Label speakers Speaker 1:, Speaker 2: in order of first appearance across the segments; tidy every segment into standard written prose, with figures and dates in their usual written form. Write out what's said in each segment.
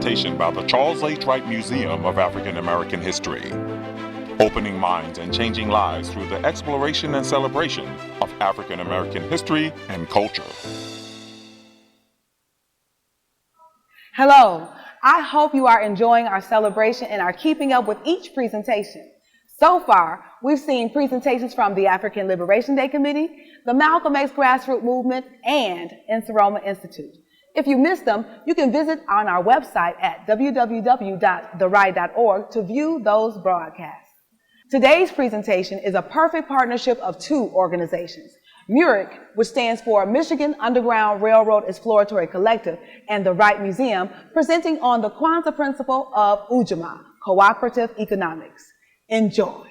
Speaker 1: presentation by the Charles H. Wright Museum of African American History, opening minds and changing lives through the exploration and celebration of African American history and culture.
Speaker 2: Hello, I hope you are enjoying our celebration and are keeping up with each presentation. So far, we've seen presentations from the African Liberation Day Committee, the Malcolm X Grassroots Movement, and Insuroma Institute. If you missed them, you can visit on our website at www.theright.org to view those broadcasts. Today's presentation is a perfect partnership of two organizations, MURIC, which stands for Michigan Underground Railroad Exploratory Collective, and the Wright Museum, presenting on the Kwanzaa principle of Ujimaa, cooperative economics. Enjoy.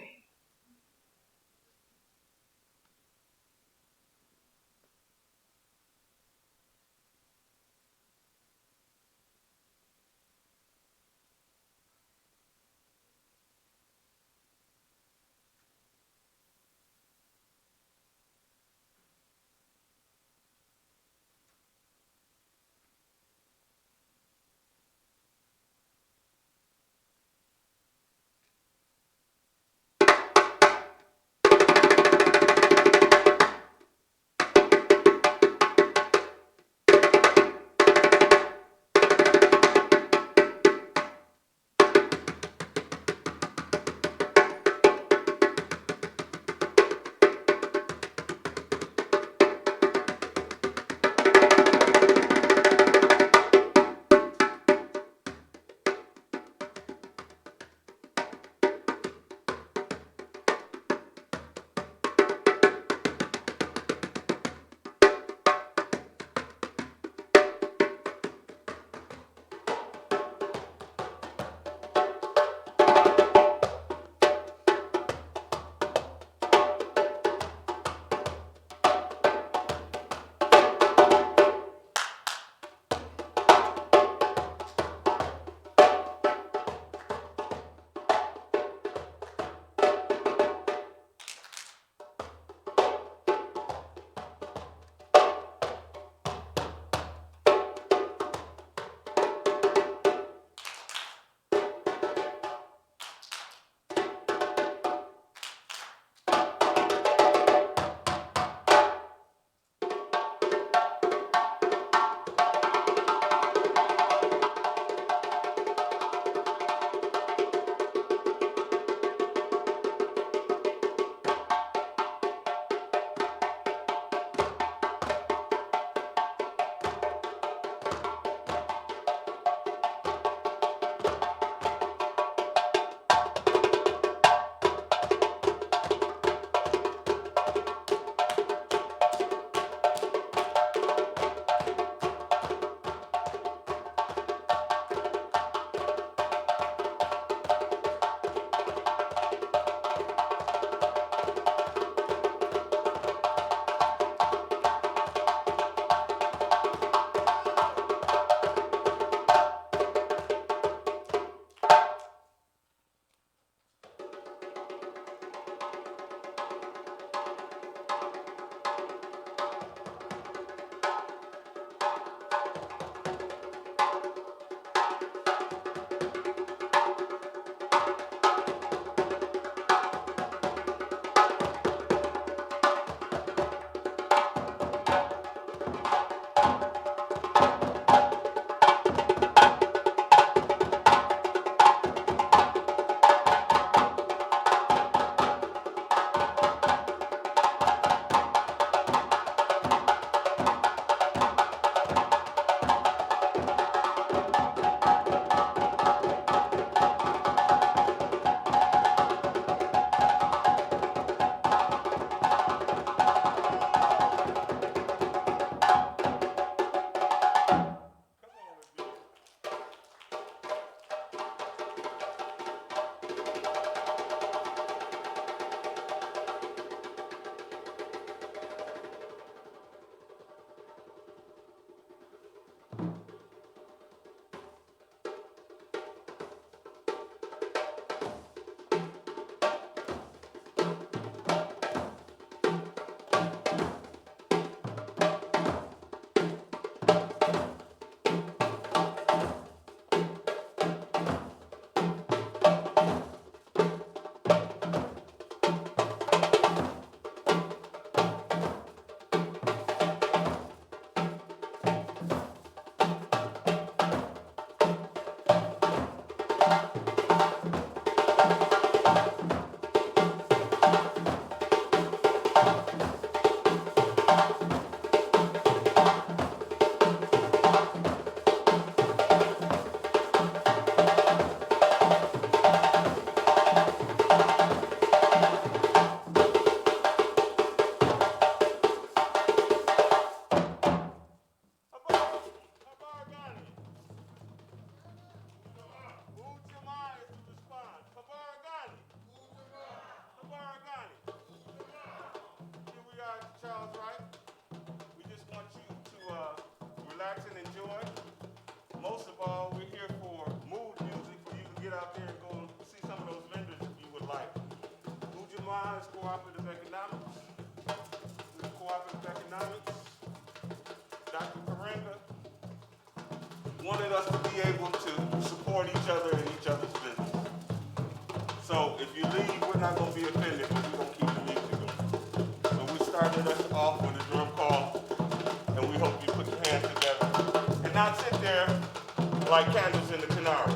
Speaker 3: relax and enjoy. Most of all, we're here for mood music for you to get out there and go and see some of those vendors if you would like. Ujimaa is cooperative economics. Cooperative economics. Dr. Karenga wanted us to be able to support each other and each other's business. So if you leave, we're not going to be offended, but we're going to keep the music going. So we started us off with a drum call, and we hope you put your hands together and not sit there like candles in the canary.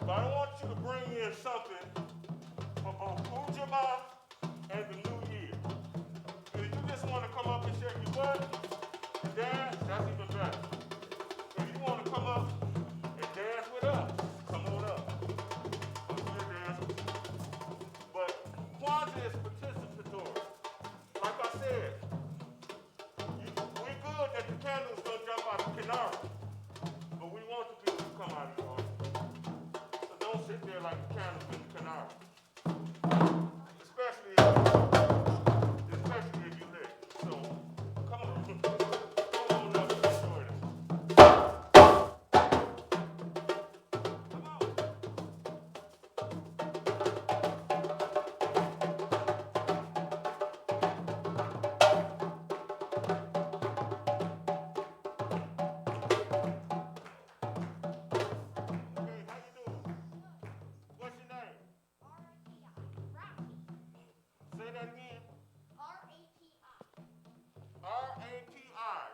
Speaker 3: So I want you to bring in something for both Ujimaa and the new year. If you just want to come up and shake your butt and dance, that's even better. If you want to come up and dance with us, come on up. We'll dance with you. But Kwanzaa is participatory. Like I said, we're good that the candles don't jump out of Canara, but we want the people to come out of here. So don't sit there like the candles in the Canara. Especially if you live. So come on. Come on up and enjoy this. Come on. Okay, how you doing? What's your name? Say that again. R-A-P-I.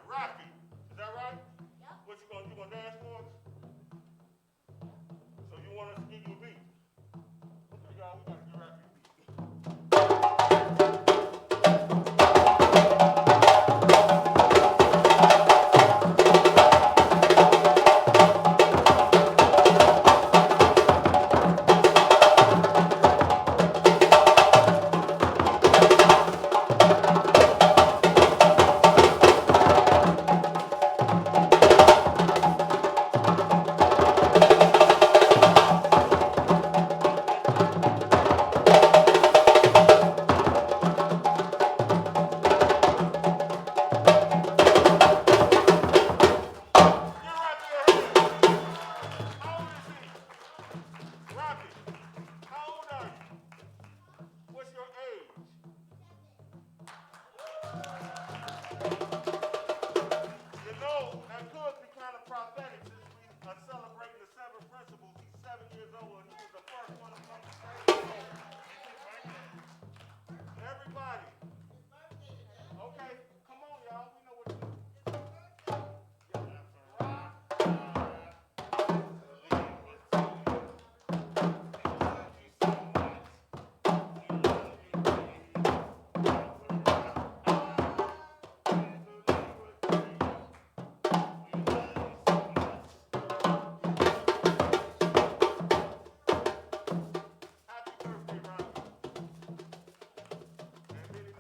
Speaker 3: Rocky. Is that right? Yep. What you gonna dance for us? So you want us to give you a beat? Okay, y'all, we gotta give Rocky a beat. Rocky, how old are you? What's your age? You know, that could be kind of prophetic since we are celebrating the 7 principles. He's 7 years old and he was the first one to come to stage. Everybody. Okay, come on, y'all. We know what to do. Happy birthday, Rocky. And many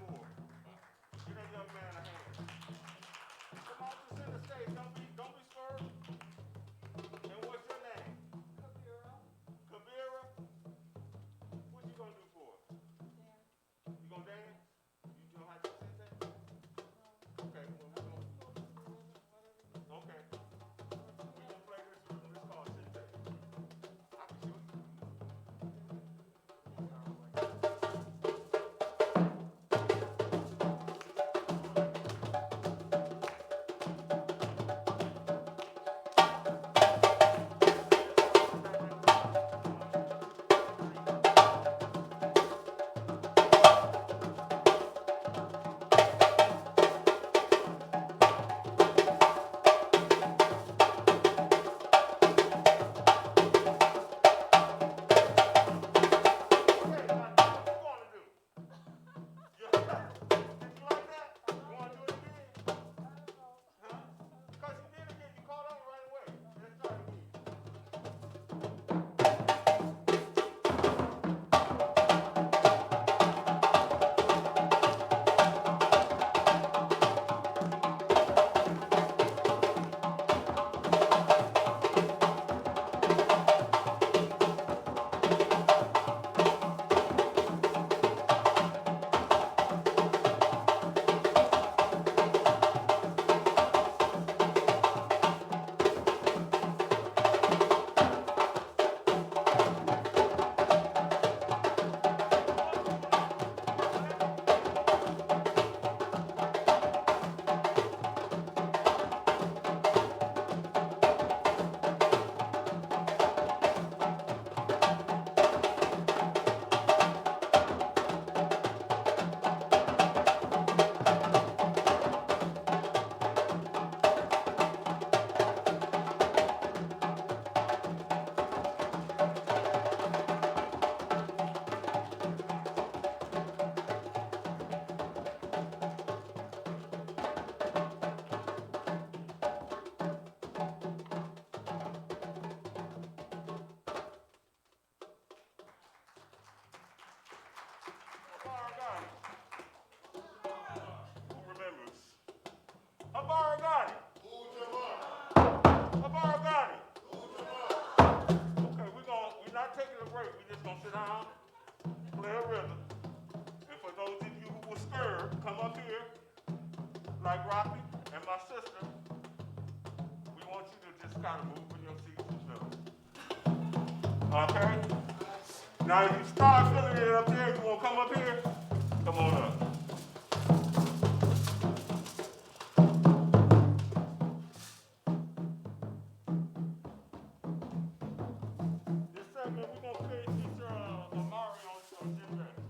Speaker 3: break, we just gonna sit down, play a rhythm. And for those of you who were scared, come up here, like Rocky and my sister. We want you to just kind of move in your seats and stuff. Okay? Now, if you start feeling it up there, you want to come up here? Come on up. This segment, we're going to feature Amari on Jim Banks.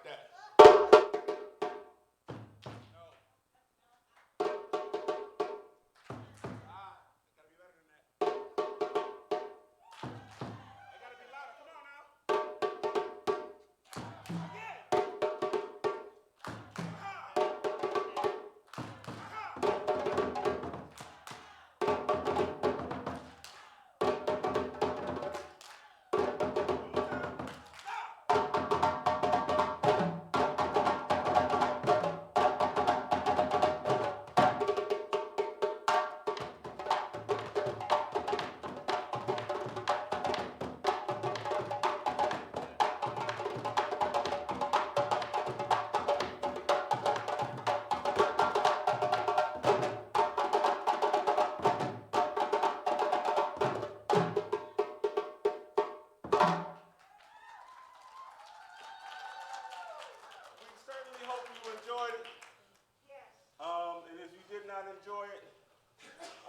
Speaker 3: like that. We hope you enjoyed it. And if you did not enjoy it,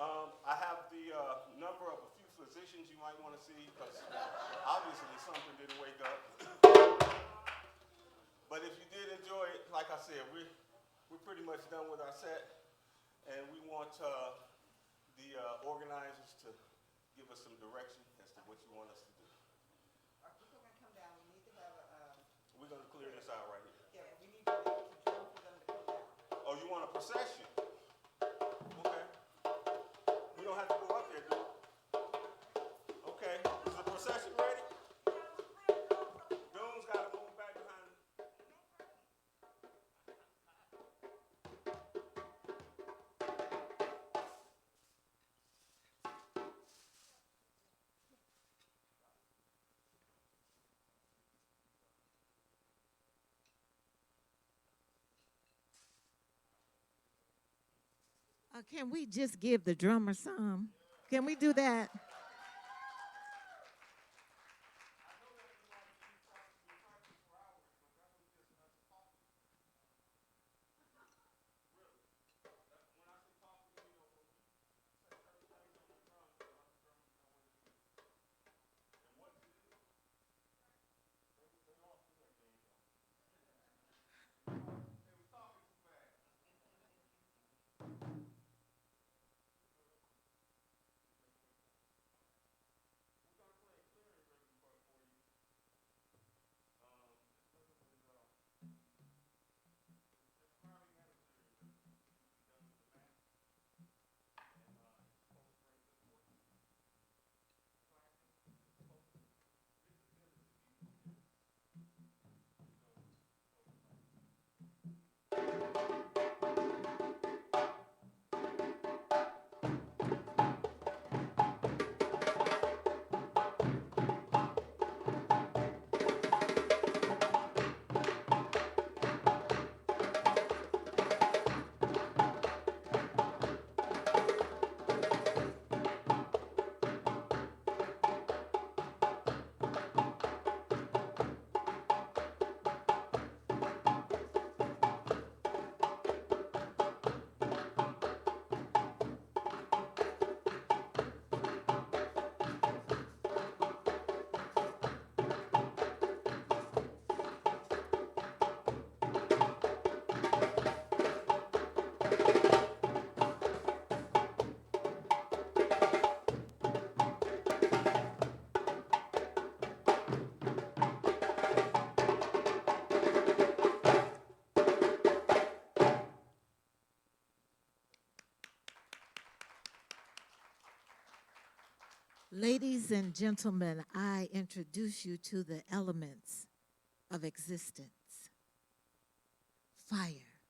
Speaker 3: I have the number of a few physicians you might want to see because obviously something didn't wake up. But if you did enjoy it, like I said, we're pretty much done with our set, and we want the organizers to give us some direction as to what you want us to do.
Speaker 4: Are people going to come down? We need to have a.
Speaker 3: We're going to clear this out right here.
Speaker 4: Yeah, we need to drum for them to come down.
Speaker 3: Oh, you want a procession? Okay. We don't have to go up there, do we? Okay. Is the procession ready? Doom's got to move back behind.
Speaker 4: Can we just give the drummer some? Can we do that? Ladies and gentlemen, I introduce you to the elements of existence. Fire.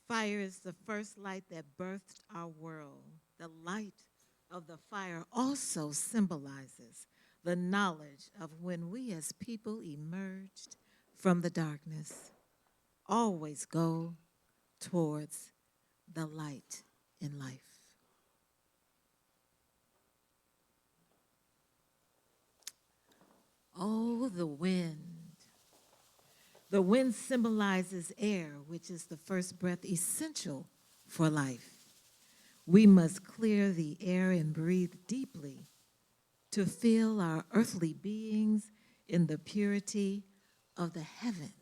Speaker 4: Fire is the first light that birthed our world. The light of the fire also symbolizes the knowledge of when we as people emerged from the darkness. Always go towards the light in life. Oh, the wind. The wind symbolizes air, which is the first breath essential for life. We must clear the air and breathe deeply to fill our earthly beings in the purity of the heavens.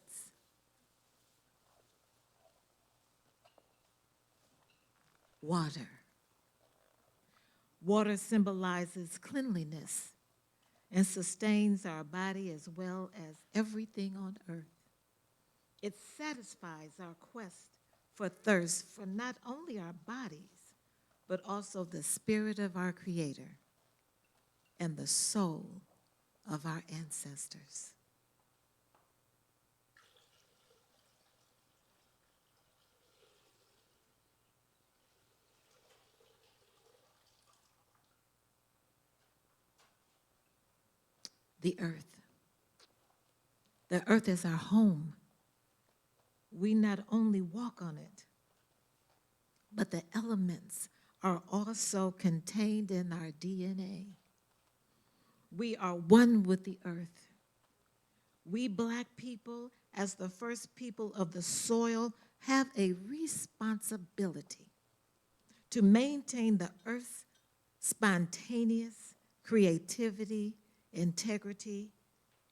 Speaker 4: Water. Water symbolizes cleanliness and sustains our body as well as everything on earth. It satisfies our quest for thirst for not only our bodies, but also the spirit of our Creator and the soul of our ancestors. The earth. The earth is our home. We not only walk on it, but the elements are also contained in our DNA. We are one with the earth. We Black people, as the first people of the soil, have a responsibility to maintain the earth's spontaneous creativity, integrity,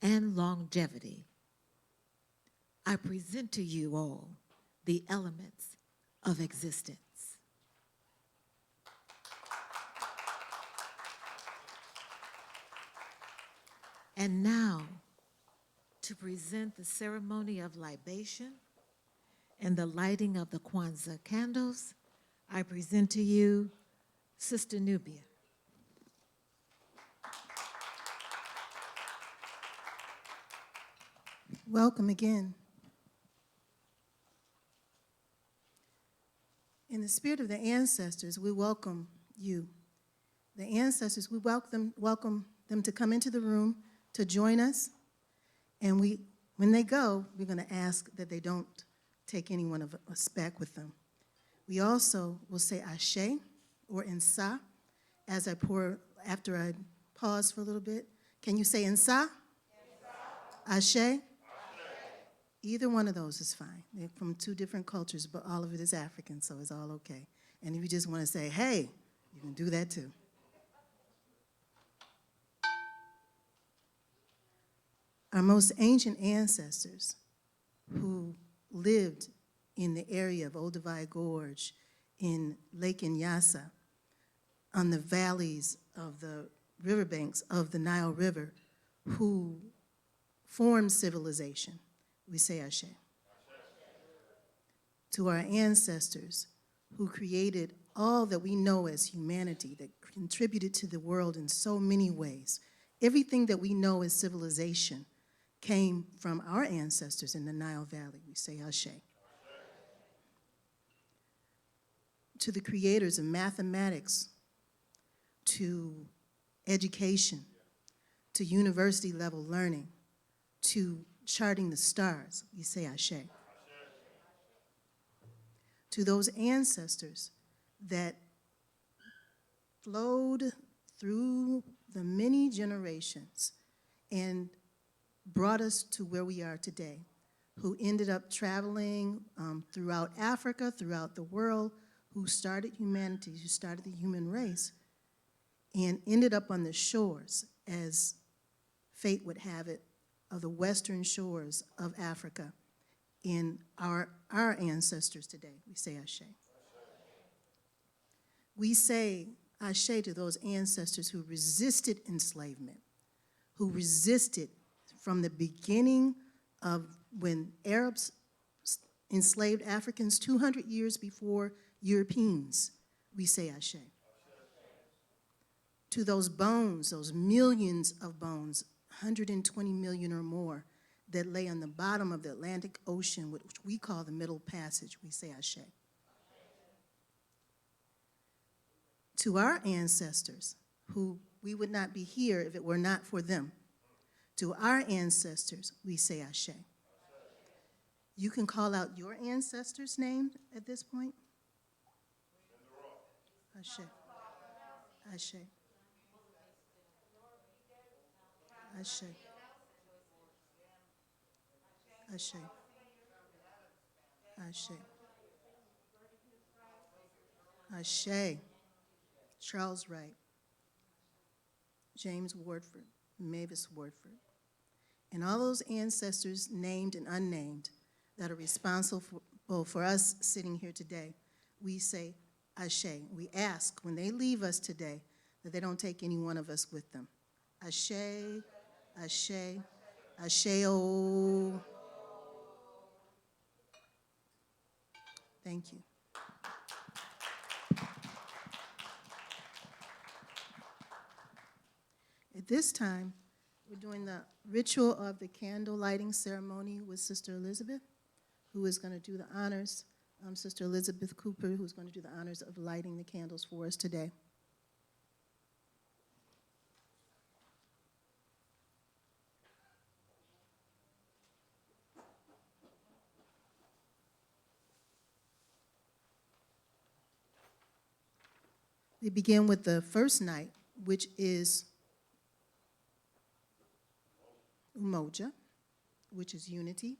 Speaker 4: and longevity. I present to you all the elements of existence. And now, to present the ceremony of libation and the lighting of the Kwanzaa candles, I present to you Sister Nubia.
Speaker 5: Welcome again. In the spirit of the ancestors, we welcome you. The ancestors, we welcome them to come into the room to join us. And when they go, we're going to ask that they don't take anyone of us back with them. We also will say Ashe or Insa after I pause for a little bit. Can you say Insa? Ashe? Either one of those is fine. They're from two different cultures, but all of it is African, so it's all okay. And if you just want to say, hey, you can do that too. Our most ancient ancestors who lived in the area of Olduvai Gorge, in Lake Nyassa, on the valleys of the riverbanks of the Nile River, who formed civilization, we say Ashe. To our ancestors who created all that we know as humanity, that contributed to the world in so many ways. Everything that we know as civilization came from our ancestors in the Nile Valley. We say Ashe. To the creators of mathematics, to education, to university level learning, to charting the stars, we say Ashe. To those ancestors that flowed through the many generations and brought us to where we are today, who ended up traveling throughout Africa, throughout the world, who started humanity, who started the human race, and ended up on the shores, as fate would have it, of the western shores of Africa in our ancestors today. We say Ashe. We say Ashe to those ancestors who resisted enslavement, who resisted from the beginning of when Arabs enslaved Africans 200 years before Europeans. We say Ashe. To those bones, those millions of bones, 120 million or more, that lay on the bottom of the Atlantic Ocean, which we call the Middle Passage, we say Ashe. To our ancestors, who we would not be here if it were not for them, to our ancestors, we say Ashe. You can call out your ancestors' name at this point. Ashe. Ashe. Ashe. Ashe. Ashe. Ashe. Charles Wright, James Wardford, Mavis Wardford, and all those ancestors, named and unnamed, that are responsible for us sitting here today, we say Ashe. We ask when they leave us today that they don't take any one of us with them. Ashe, Ashe, Ashe-o. Thank you. At this time, we're doing the ritual of the candle lighting ceremony with Sister Elizabeth, who is going to do the honors. Sister Elizabeth Cooper, who's going to do the honors of lighting the candles for us today. We begin with the first night, which is Umoja, which is unity.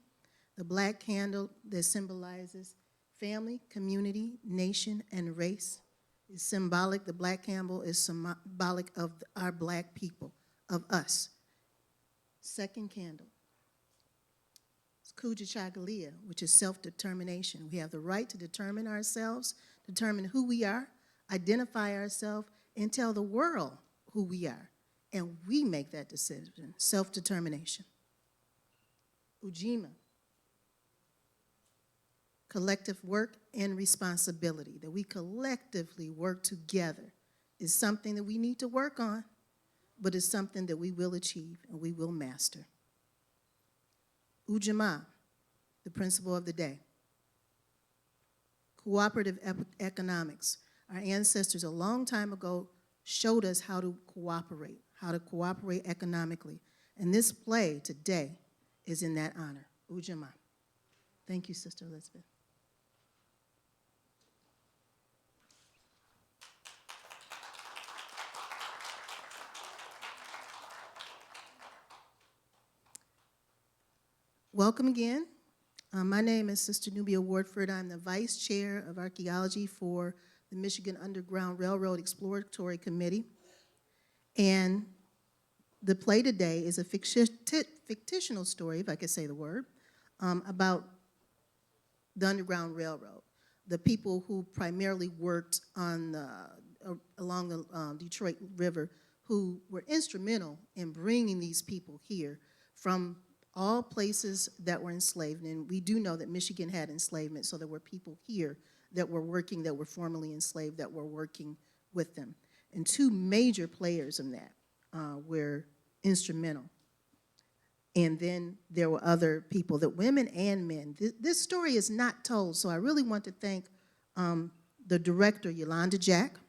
Speaker 5: The black candle that symbolizes family, community, nation, and race is symbolic. The black candle is symbolic of our black people, of us. Second candle is Kuja Chagalia, which is self-determination. We have the right to determine ourselves, determine who we are, identify ourselves, and tell the world who we are. And we make that decision, self-determination. Ujimaa, collective work and responsibility, that we collectively work together is something that we need to work on, but it's something that we will achieve and we will master. Ujimaa, the principle of the day. Cooperative economics. Our ancestors a long time ago showed us how to cooperate economically. And this play today is in that honor, Ujimaa. Thank you, Sister Elizabeth. Welcome again. My name is Sister Nubia Wardford. I'm the Vice Chair of Archaeology for the Michigan Underground Railroad Exploratory Committee. And the play today is a fictional story, if I could say the word, about the Underground Railroad, the people who primarily worked on along the Detroit River, who were instrumental in bringing these people here from all places that were enslaved. And we do know that Michigan had enslavement, so there were people here that were working, that were formerly enslaved, that were working with them. And two major players in that were instrumental. And then there were other people, that women and men. This story is not told, so I really want to thank the director, Yolanda Jack,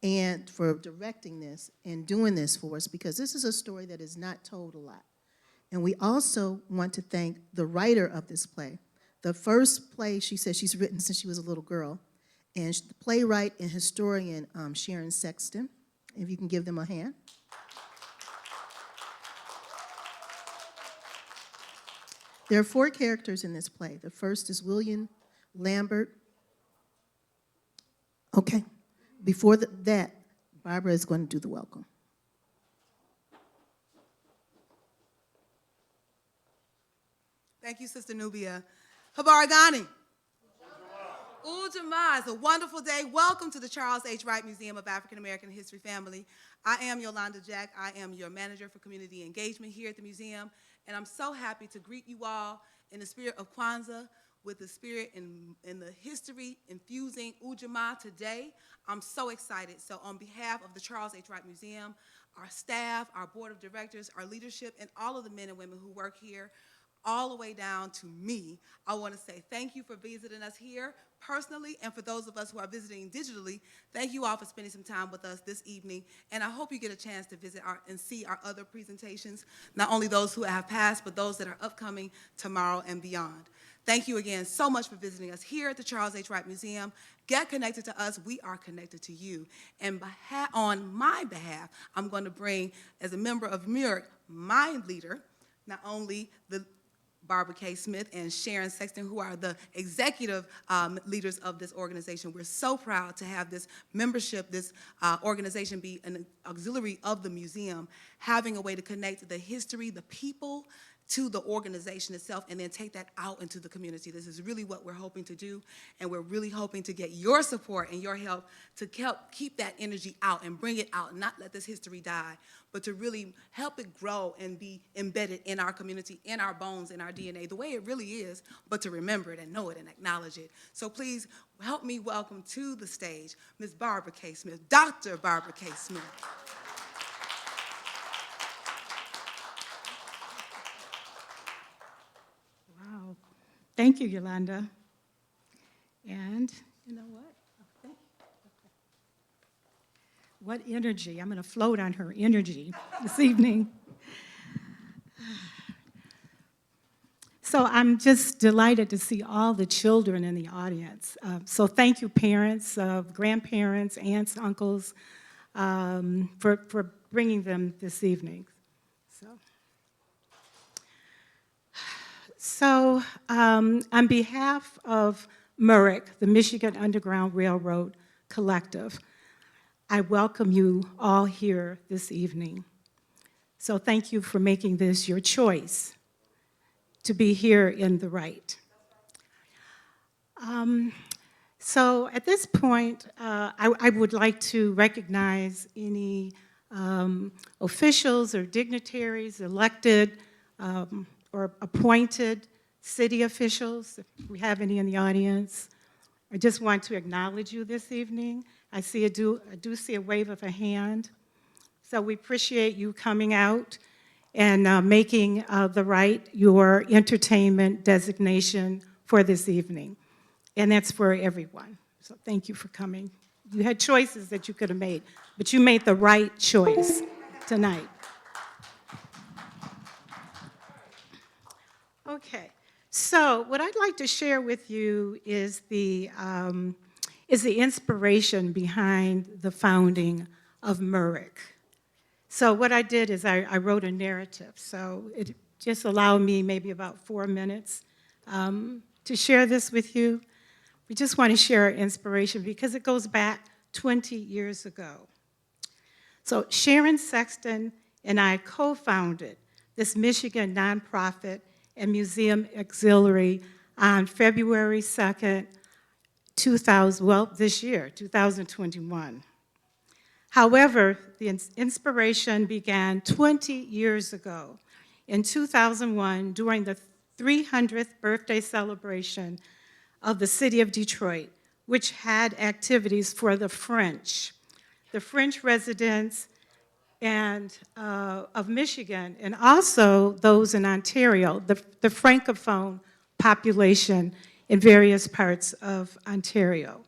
Speaker 5: and for directing this and doing this for us, because this is a story that is not told a lot. And we also want to thank the writer of this play. The first play, she says she's written since she was a little girl, and the playwright and historian, Sharon Sexton, if you can give them a hand. There are 4 characters in this play. The first is William Lambert. Okay, before that, Barbara is going to do the welcome.
Speaker 6: Thank you, Sister Nubia. Habaragani. Ujimaa is a wonderful day. Welcome to the Charles H. Wright Museum of African American History Family. I am Yolanda Jack. I am your manager for community engagement here at the museum, and I'm so happy to greet you all in the spirit of Kwanzaa, with the spirit in the history infusing Ujimaa today. I'm so excited. So on behalf of the Charles H. Wright Museum, our staff, our board of directors, our leadership, and all of the men and women who work here, all the way down to me, I want to say thank you for visiting us here personally, and for those of us who are visiting digitally, thank you all for spending some time with us this evening, and I hope you get a chance to visit and see our other presentations, not only those who have passed, but those that are upcoming tomorrow and beyond. Thank you again so much for visiting us here at the Charles H. Wright Museum. Get connected to us. We are connected to you. And on my behalf, I'm going to bring, as a member of MURC, my leader, not only the Barbara K. Smith and Sharon Sexton, who are the executive leaders of this organization. We're so proud to have this membership, this organization be an auxiliary of the museum, having a way to connect the history, the people, to the organization itself, and then take that out into the community. This is really what we're hoping to do, and we're really hoping to get your support and your help to keep that energy out and bring it out, and not let this history die, but to really help it grow and be embedded in our community, in our bones, in our DNA, the way it really is, but to remember it and know it and acknowledge it. So please help me welcome to the stage Ms. Barbara K. Smith, Dr. Barbara K. Smith.
Speaker 7: Wow. Thank you, Yolanda. And you know what? Oh, thank you. What energy. I'm going to float on her energy this evening. So I'm just delighted to see all the children in the audience. So thank you, parents, grandparents, aunts, uncles, for bringing them this evening. So on behalf of MURIC, the Michigan Underground Railroad Collective, I welcome you all here this evening. So thank you for making this your choice to be here in the Wright. So at this point, I would like to recognize any officials or dignitaries elected or appointed city officials, if we have any in the audience. I just want to acknowledge you this evening. I do see a wave of a hand. So we appreciate you coming out and making the Wright your entertainment designation for this evening. And that's for everyone. So thank you for coming. You had choices that you could have made, but you made the right choice tonight. Okay, so what I'd like to share with you is the inspiration behind the founding of MURIC. So what I did is I wrote a narrative. So it just allowed me maybe about 4 minutes to share this with you. We just want to share our inspiration because it goes back 20 years ago. So Sharon Sexton and I co-founded this Michigan nonprofit and museum auxiliary on February 2nd, this year, 2021. However, the inspiration began 20 years ago in 2001 during the 300th birthday celebration of the city of Detroit, which had activities for the French residents and of Michigan, and also those in Ontario, the Francophone population in various parts of Ontario.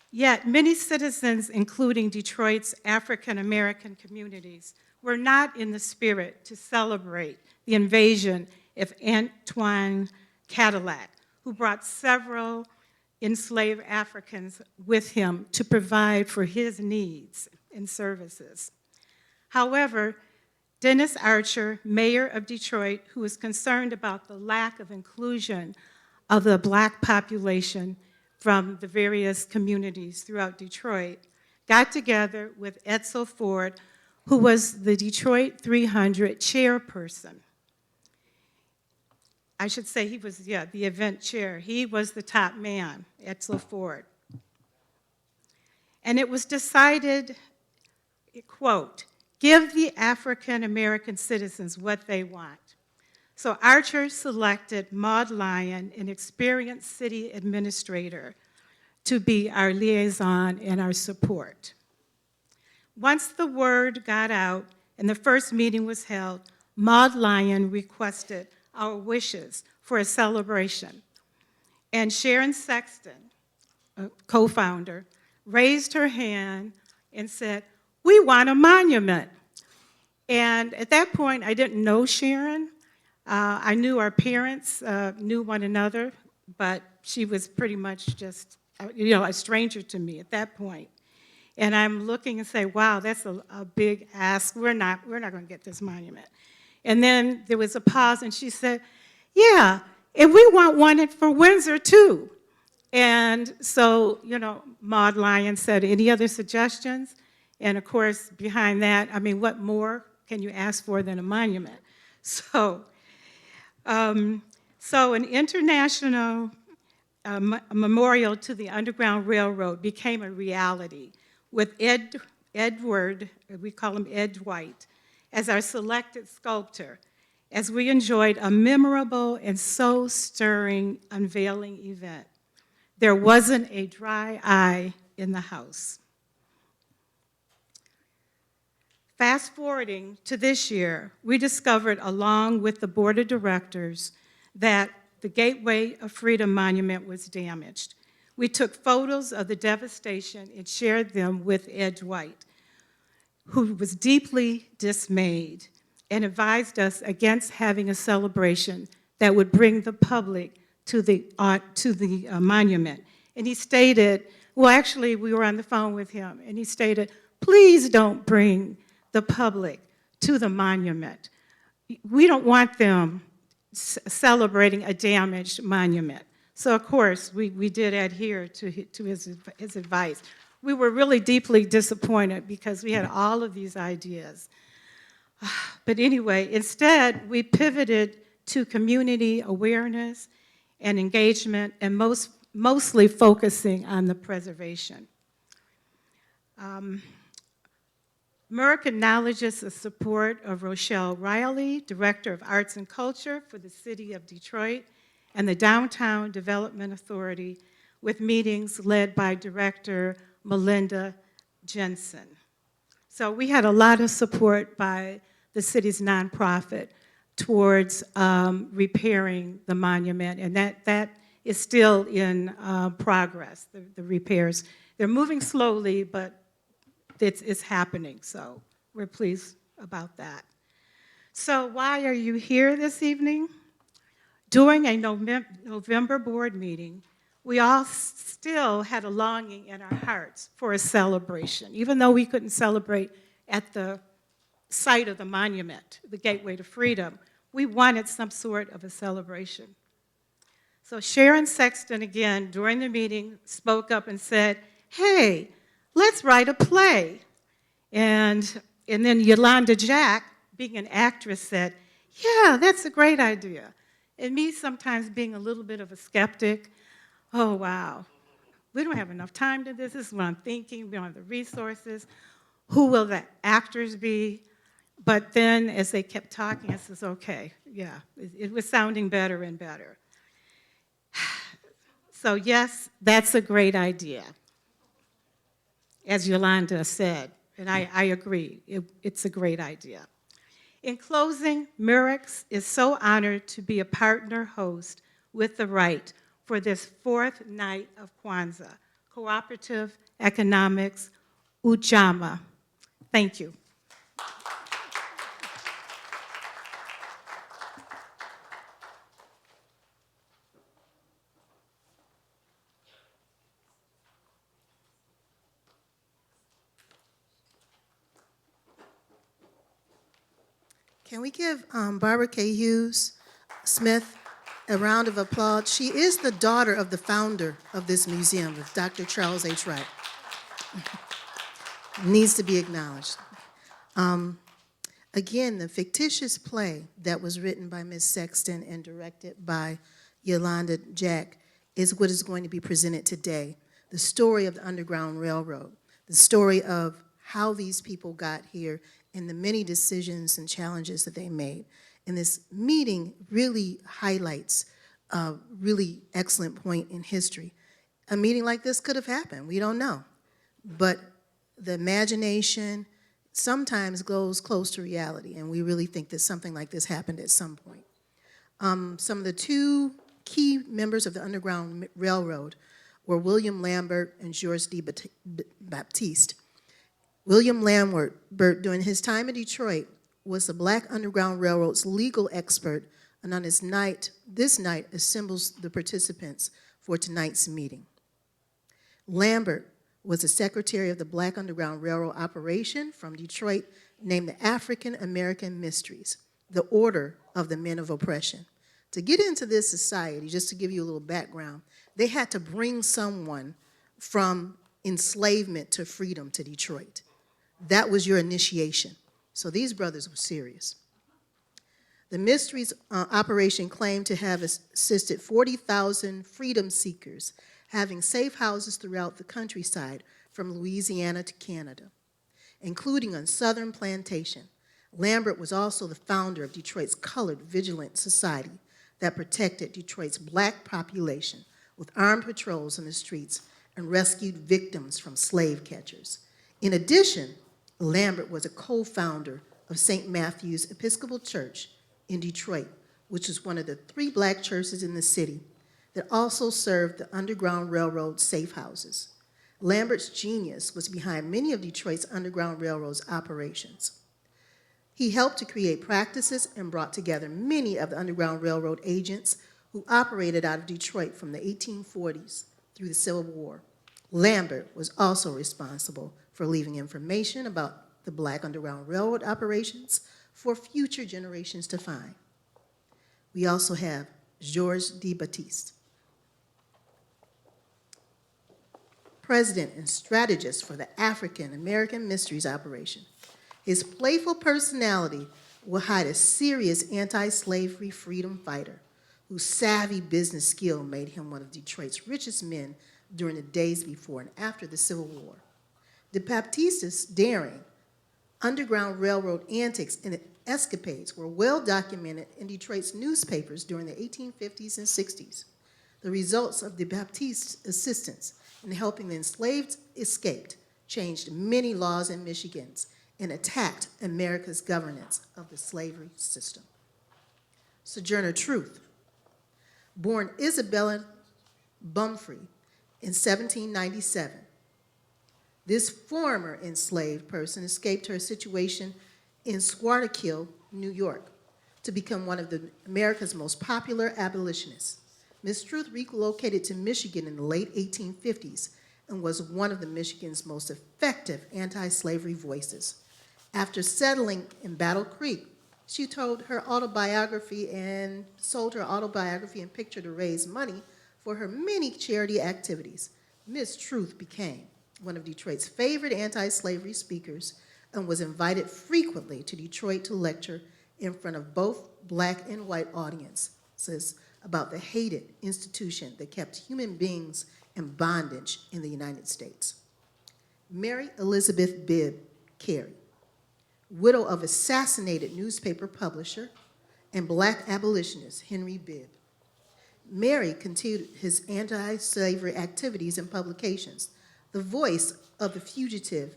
Speaker 7: Yet many citizens, including Detroit's African American communities, were not in the spirit to celebrate the invasion of Antoine Cadillac, who brought several enslaved Africans with him to provide for his needs and services. However, Dennis Archer, mayor of Detroit, who was concerned about the lack of inclusion of the Black population from the various communities throughout Detroit, got together with Edsel Ford, who was the Detroit 300 chairperson. I should say he was, the event chair. He was the top man, Edsel Ford. And it was decided, quote, give the African American citizens what they want. So Archer selected Maud Lyon, an experienced city administrator, to be our liaison and our support. Once the word got out and the first meeting was held, Maud Lyon requested our wishes for a celebration. And Sharon Sexton, a co-founder, raised her hand and said, we want a monument. And at that point, I didn't know Sharon. I knew our parents knew one another, but she was pretty much just, a stranger to me at that point. And I'm looking and say, wow, that's a big ask. We're not going to get this monument. And then there was a pause, and she said, yeah, and we want one for Windsor, too. And so, Maud Lyon said, any other suggestions? And of course, behind that, I mean, what more can you ask for than a monument? So, an international memorial to the Underground Railroad became a reality with Edward, we call him Ed Wright, as our selected sculptor, as we enjoyed a memorable and soul-stirring unveiling event. There wasn't a dry eye in the house. Fast forwarding to this year, we discovered, along with the board of directors, that the Gateway of Freedom Monument was damaged. We took photos of the devastation and shared them with Ed Wright, who was deeply dismayed and advised us against having a celebration that would bring the public to the monument. And he stated, well, actually, we were on the phone with him, and he stated, please don't bring the public to the monument. We don't want them celebrating a damaged monument. So, of course, we did adhere to his advice. We were really deeply disappointed because we had all of these ideas. But anyway, instead, we pivoted to community awareness and engagement, and mostly focusing on the preservation. Merck acknowledges the support of Rochelle Riley, Director of Arts and Culture for the City of Detroit, and the Downtown Development Authority, with meetings led by Director Melinda Jensen. So we had a lot of support by the city's nonprofit towards repairing the monument, and that is still in progress, the repairs. They're moving slowly, but it's happening, so we're pleased about that. So why are you here this evening? During a November board meeting, we all still had a longing in our hearts for a celebration, even though we couldn't celebrate at the site of the monument, the Gateway to Freedom. We wanted some sort of a celebration. So Sharon Sexton, again, during the meeting, spoke up and said, hey, let's write a play. And then Yolanda Jack, being an actress, said, yeah, that's a great idea. And me sometimes being a little bit of a skeptic, oh, wow, we don't have enough time to this. This is what I'm thinking. We don't have the resources. Who will the actors be? But then as they kept talking, I said, okay, yeah, it was sounding better and better. So yes, that's a great idea, as Yolanda said, and I agree, it's a great idea. In closing, Murex is so honored to be a partner host with the Wright for this fourth night of Kwanzaa, Cooperative Economics, Ujimaa. Thank you.
Speaker 5: Can we give Barbara K. Hughes Smith a round of applause? She is the daughter of the founder of this museum, with Dr. Charles H. Wright. Needs to be acknowledged. Again, the fictitious play that was written by Ms. Sexton and directed by Yolanda Jack is what is going to be presented today. The story of the Underground Railroad, the story of how these people got here and the many decisions and challenges that they made. And this meeting really highlights a really excellent point in history. A meeting like this could have happened, we don't know. But the imagination sometimes goes close to reality, and we really think that something like this happened at some point. Some of the two key members of the Underground Railroad were William Lambert and Georges D. Baptiste. William Lambert, during his time in Detroit, was the Black Underground Railroad's legal expert, and on this night assembles the participants for tonight's meeting. Lambert was the secretary of the Black Underground Railroad operation from Detroit, named the African American Mysteries. the order of the men of oppression. To get into this society, just to give you a little background, they had to bring someone from enslavement to freedom to Detroit. That was your initiation. So these brothers were serious. The Mysteries operation claimed to have assisted 40,000 freedom seekers, having safe houses throughout the countryside from Louisiana to Canada, including on Southern Plantation. Lambert was also the founder of Detroit's Colored Vigilant Society that protected Detroit's black population with armed patrols in the streets and rescued victims from slave catchers. In addition, Lambert was a co-founder of St. Matthew's Episcopal Church in Detroit, which is one of the 3 black churches in the city that also served the Underground Railroad safe houses. Lambert's genius was behind many of Detroit's Underground Railroad's operations. He helped to create practices and brought together many of the Underground Railroad agents who operated out of Detroit from the 1840s through the Civil War. Lambert was also responsible for leaving information about the Black Underground Railroad operations for future generations to find. We also have Georges de Baptiste, president and strategist for the African American Mysteries operation. His playful personality will hide a serious anti-slavery freedom fighter whose savvy business skill made him one of Detroit's richest men during the days before and after the Civil War. De Baptiste's daring Underground Railroad antics and escapades were well documented in Detroit's newspapers during the 1850s and 60s. The results of de Baptiste's assistance in helping the enslaved escape changed many laws in Michigan and attacked America's governance of the slavery system. Sojourner Truth, born Isabella Bumfrey in 1797, this former enslaved person escaped her situation in Squattakill, New York, to become one of America's most popular abolitionists. Miss Truth relocated to Michigan in the late 1850s and was one of Michigan's most effective anti-slavery voices. After settling in Battle Creek, she told her autobiography and sold her autobiography and picture to raise money for her many charity activities. Miss Truth became one of Detroit's favorite anti-slavery speakers and was invited frequently to Detroit to lecture in front of both black and white audiences about the hated institution that kept human beings in bondage in the United States. Mary Elizabeth Bibb Carey, widow of assassinated newspaper publisher and black abolitionist Henry Bibb. Mary continued his anti-slavery activities and publications, the voice of the fugitive,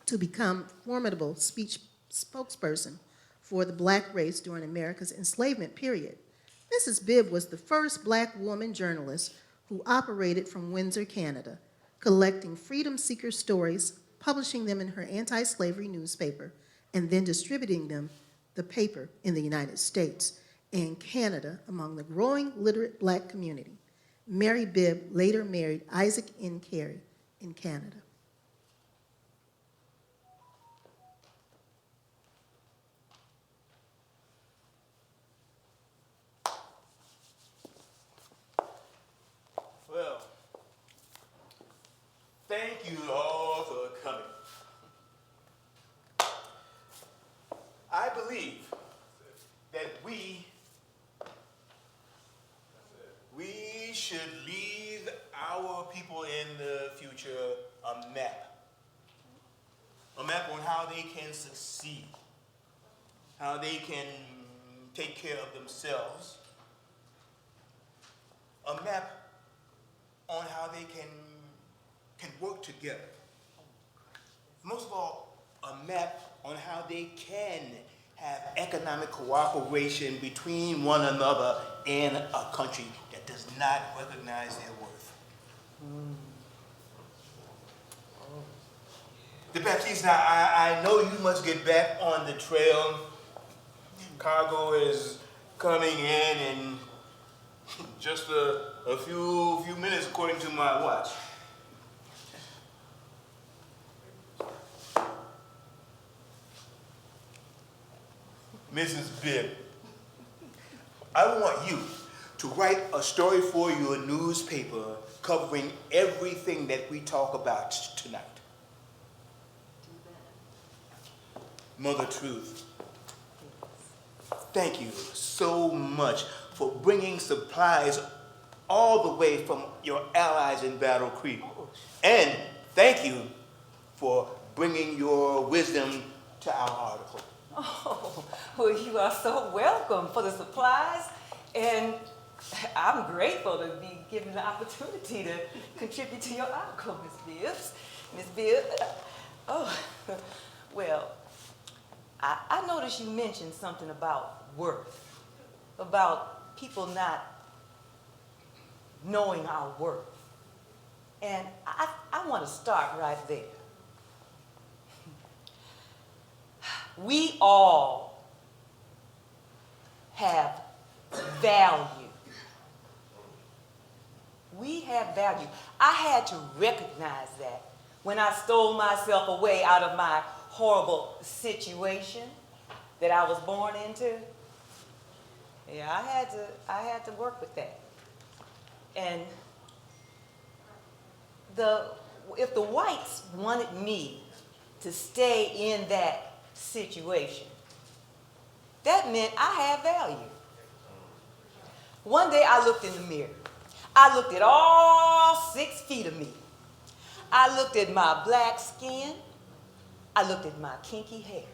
Speaker 5: to become formidable spokesperson for the black race during America's enslavement period. Mrs. Bibb was the first black woman journalist who operated from Windsor, Canada, collecting freedom seeker stories, publishing them in her anti-slavery newspaper, and then distributing them, the paper, in the United States and Canada among the growing literate black community. Mary Bibb later married Isaac N. Carey in Canada.
Speaker 3: Well, thank you all for coming. I believe that we should leave our people in the future a map on how they can succeed, how they can take care of themselves, a map on how they can work together. Most of all, a map on how they can have economic cooperation between one another in a country that does not recognize their worth. The Baptiste, now I know you must get back on the trail. Cargo is coming in just a few minutes according to my watch.
Speaker 8: Mrs. Bibb, I want you to write a story for your newspaper covering everything that we talk about tonight. Mother Truth, thank you so much for bringing supplies all the way from your allies in Battle Creek. And thank you for bringing your wisdom to our article.
Speaker 9: Oh, well, you are so welcome for the supplies, and I'm grateful to be given the opportunity to contribute to your article, Miss Bibbs. Miss Bibbs, oh, well, I noticed you mentioned something about worth, about people not knowing our worth. And I want to start right there. We all have value. We have value. I had to recognize that when I stole myself away out of my horrible situation that I was born into. Yeah, I had to work with that. And if the whites wanted me to stay in that situation, that meant I had value. One day I looked in the mirror. I looked at all 6 feet of me. I looked at my black skin. I looked at my kinky hair.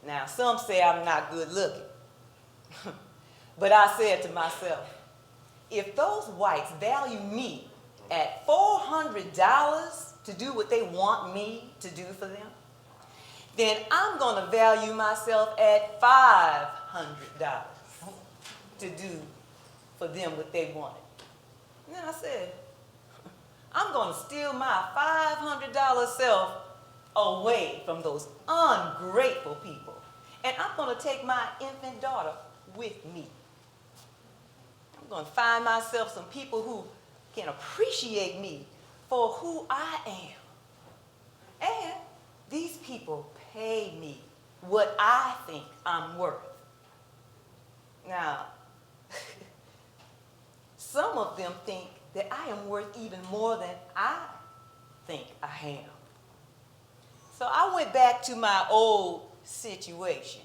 Speaker 9: Now, some say I'm not good looking. But I said to myself, if those whites value me at $400 to do what they want me to do for them, then I'm going to value myself at $500 to do for them what they wanted. And then I said, I'm going to steal my $500 self away from those ungrateful people. And I'm going to take my infant daughter with me. I'm going to find myself some people who can appreciate me for who I am. And these people pay me what I think I'm worth. Now, some of them think that I am worth even more than I think I am. So I went back to my old situation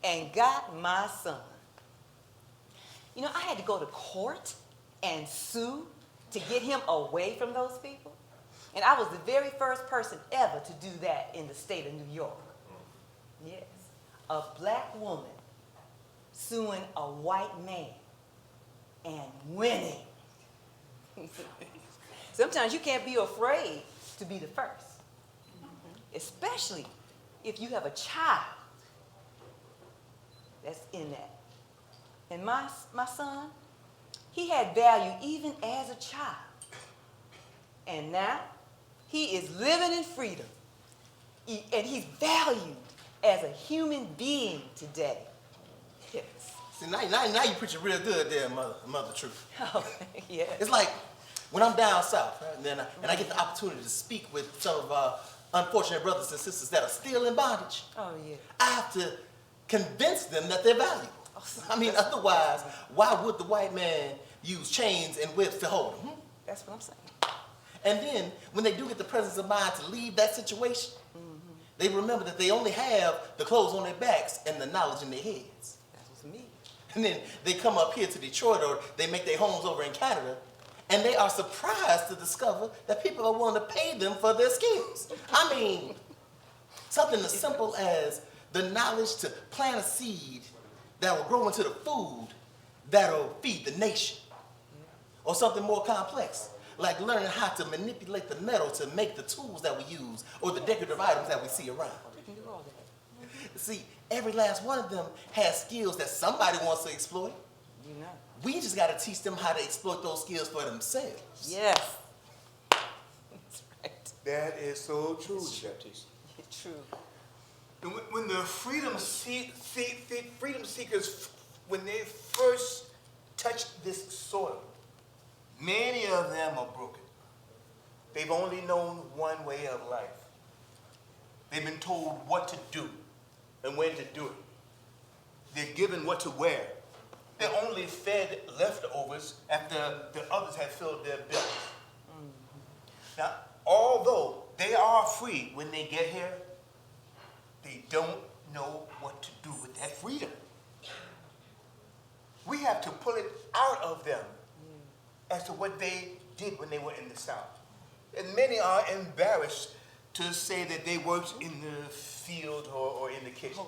Speaker 9: and got my son. You know, I had to go to court and sue to get him away from those people. And I was the very first person ever to do that in the state of New York. Yes, a black woman suing a white man and winning. Sometimes you can't be afraid to be the first, especially if you have a child that's in that. And my son, he had value even as a child. And now he is living in freedom. And he's valued as a human being today. Yes.
Speaker 10: See, now you preaching real good there, Mother Truth.
Speaker 9: Oh, yeah.
Speaker 10: It's like when I'm down south, right, and I get the opportunity to speak with some of our unfortunate brothers and sisters that are still in bondage.
Speaker 9: Oh, yeah.
Speaker 10: I have to convince them that they're valuable. I mean, otherwise, why would the white man use chains and whips to hold them?
Speaker 9: That's what I'm saying.
Speaker 10: And then, when they do get the presence of mind to leave that situation, they remember that they only have the clothes on their backs and the knowledge in their heads.
Speaker 9: That's what's me.
Speaker 10: And then they come up here to Detroit, or they make their homes over in Canada, and they are surprised to discover that people are willing to pay them for their skills. I mean, something as simple as the knowledge to plant a seed that will grow into the food that will feed the nation. Or something more complex, like learning how to manipulate the metal to make the tools that we use, or the decorative items that we see around.
Speaker 9: You can do all that.
Speaker 10: See, every last one of them has skills that somebody wants to exploit.
Speaker 9: You know.
Speaker 10: We just got to teach them how to exploit those skills for themselves.
Speaker 9: Yes. That's right.
Speaker 8: That is so true.
Speaker 9: It's true.
Speaker 8: And when the freedom seekers, when they first touched this soil, many of them are broken. They've only known one way of life. They've been told what to do. and when to do it. They're given what to wear. They're only fed leftovers after the others have filled their bellies. Now, although they are free when they get here, they don't know what to do with that freedom. We have to pull it out of them as to what they did when they were in the South. And many are embarrassed to say that they worked in the field or in the kitchen.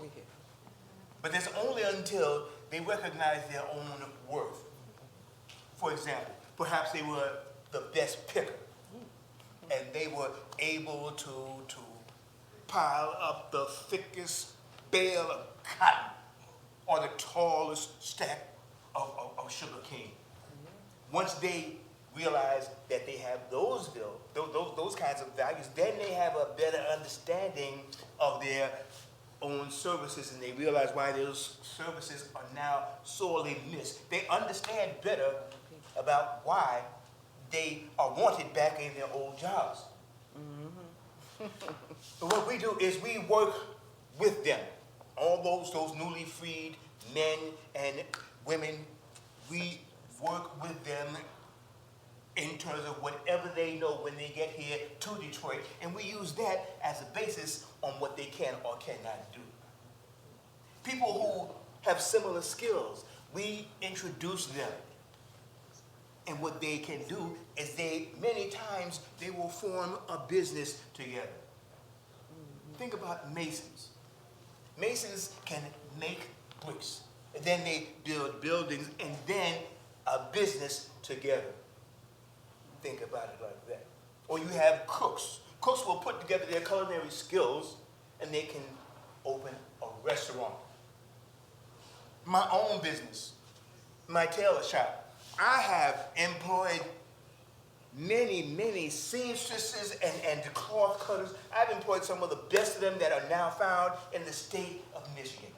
Speaker 8: But that's only until they recognize their own worth. For example, perhaps they were the best picker, and they were able to pile up the thickest bale of cotton or the tallest stack of sugar cane. Once they realize that they have those kinds of values, then they have a better understanding of their own services, and they realize why those services are now sorely missed. They understand better about why they are wanted back in their old jobs. But what we do is we work with them. All those newly freed men and women, we work with them in terms of whatever they know when they get here to Detroit, and we use that as a basis on what they can or cannot do. People who have similar skills, we introduce them. And what they can do is many times they will form a business together. Think about masons. Masons can make bricks, and then they build buildings, and then a business together. Think about it like that. Or you have cooks. Cooks will put together their culinary skills, and they can open a restaurant. My own business, my tailor shop. I have employed many seamstresses and cloth cutters. I've employed some of the best of them that are now found in the state of Michigan.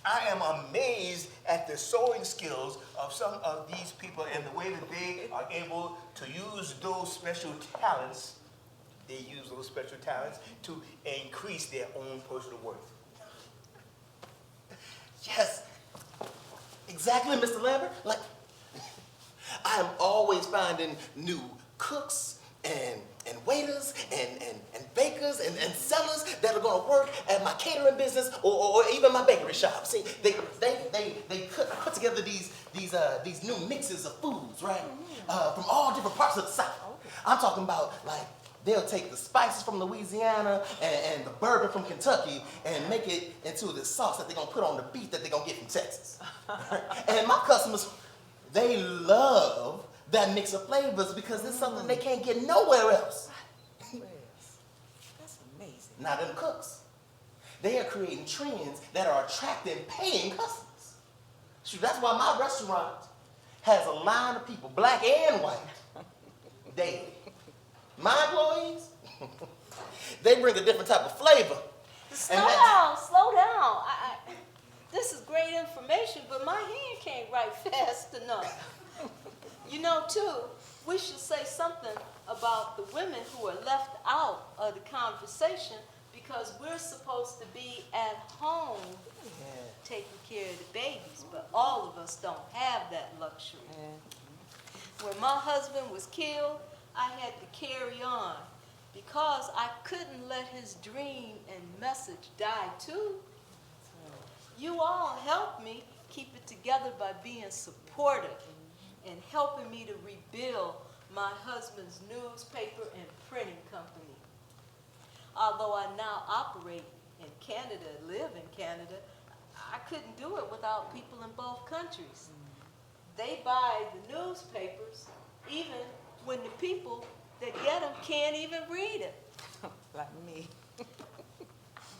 Speaker 8: I am amazed at the sewing skills of some of these people and the way that they are able to use those special talents. They use those special talents to increase their own personal worth.
Speaker 10: Yes, exactly, Mr. Lambert. Like, I am always finding new cooks and waiters and bakers and sellers that are going to work at my catering business or even my bakery shop. See, they put together these new mixes of foods, right? From all different parts of the South. I'm talking about, like, they'll take the spices from Louisiana and the bourbon from Kentucky and make it into this sauce that they're going to put on the beef that they're going to get from Texas. And my customers, they love that mix of flavors because it's something they can't get nowhere else.
Speaker 9: That's amazing.
Speaker 10: Now them cooks, they are creating trends that are attracting paying customers. Shoot, that's why my restaurant has a line of people, black and white, daily. My employees, they bring a different type of flavor.
Speaker 11: Slow down. This is great information, but my hand can't write fast enough. You know, too, we should say something about the women who are left out of the conversation because we're supposed to be at home taking care of the babies, but all of us don't have that luxury. When my husband was killed, I had to carry on because I couldn't let his dream and message die too. You all helped me keep it together by being supportive and helping me to rebuild my husband's newspaper and printing company. Although I now operate in Canada, live in Canada, I couldn't do it without people in both countries. They buy the newspapers even when the people that get them can't even read it.
Speaker 9: Like me.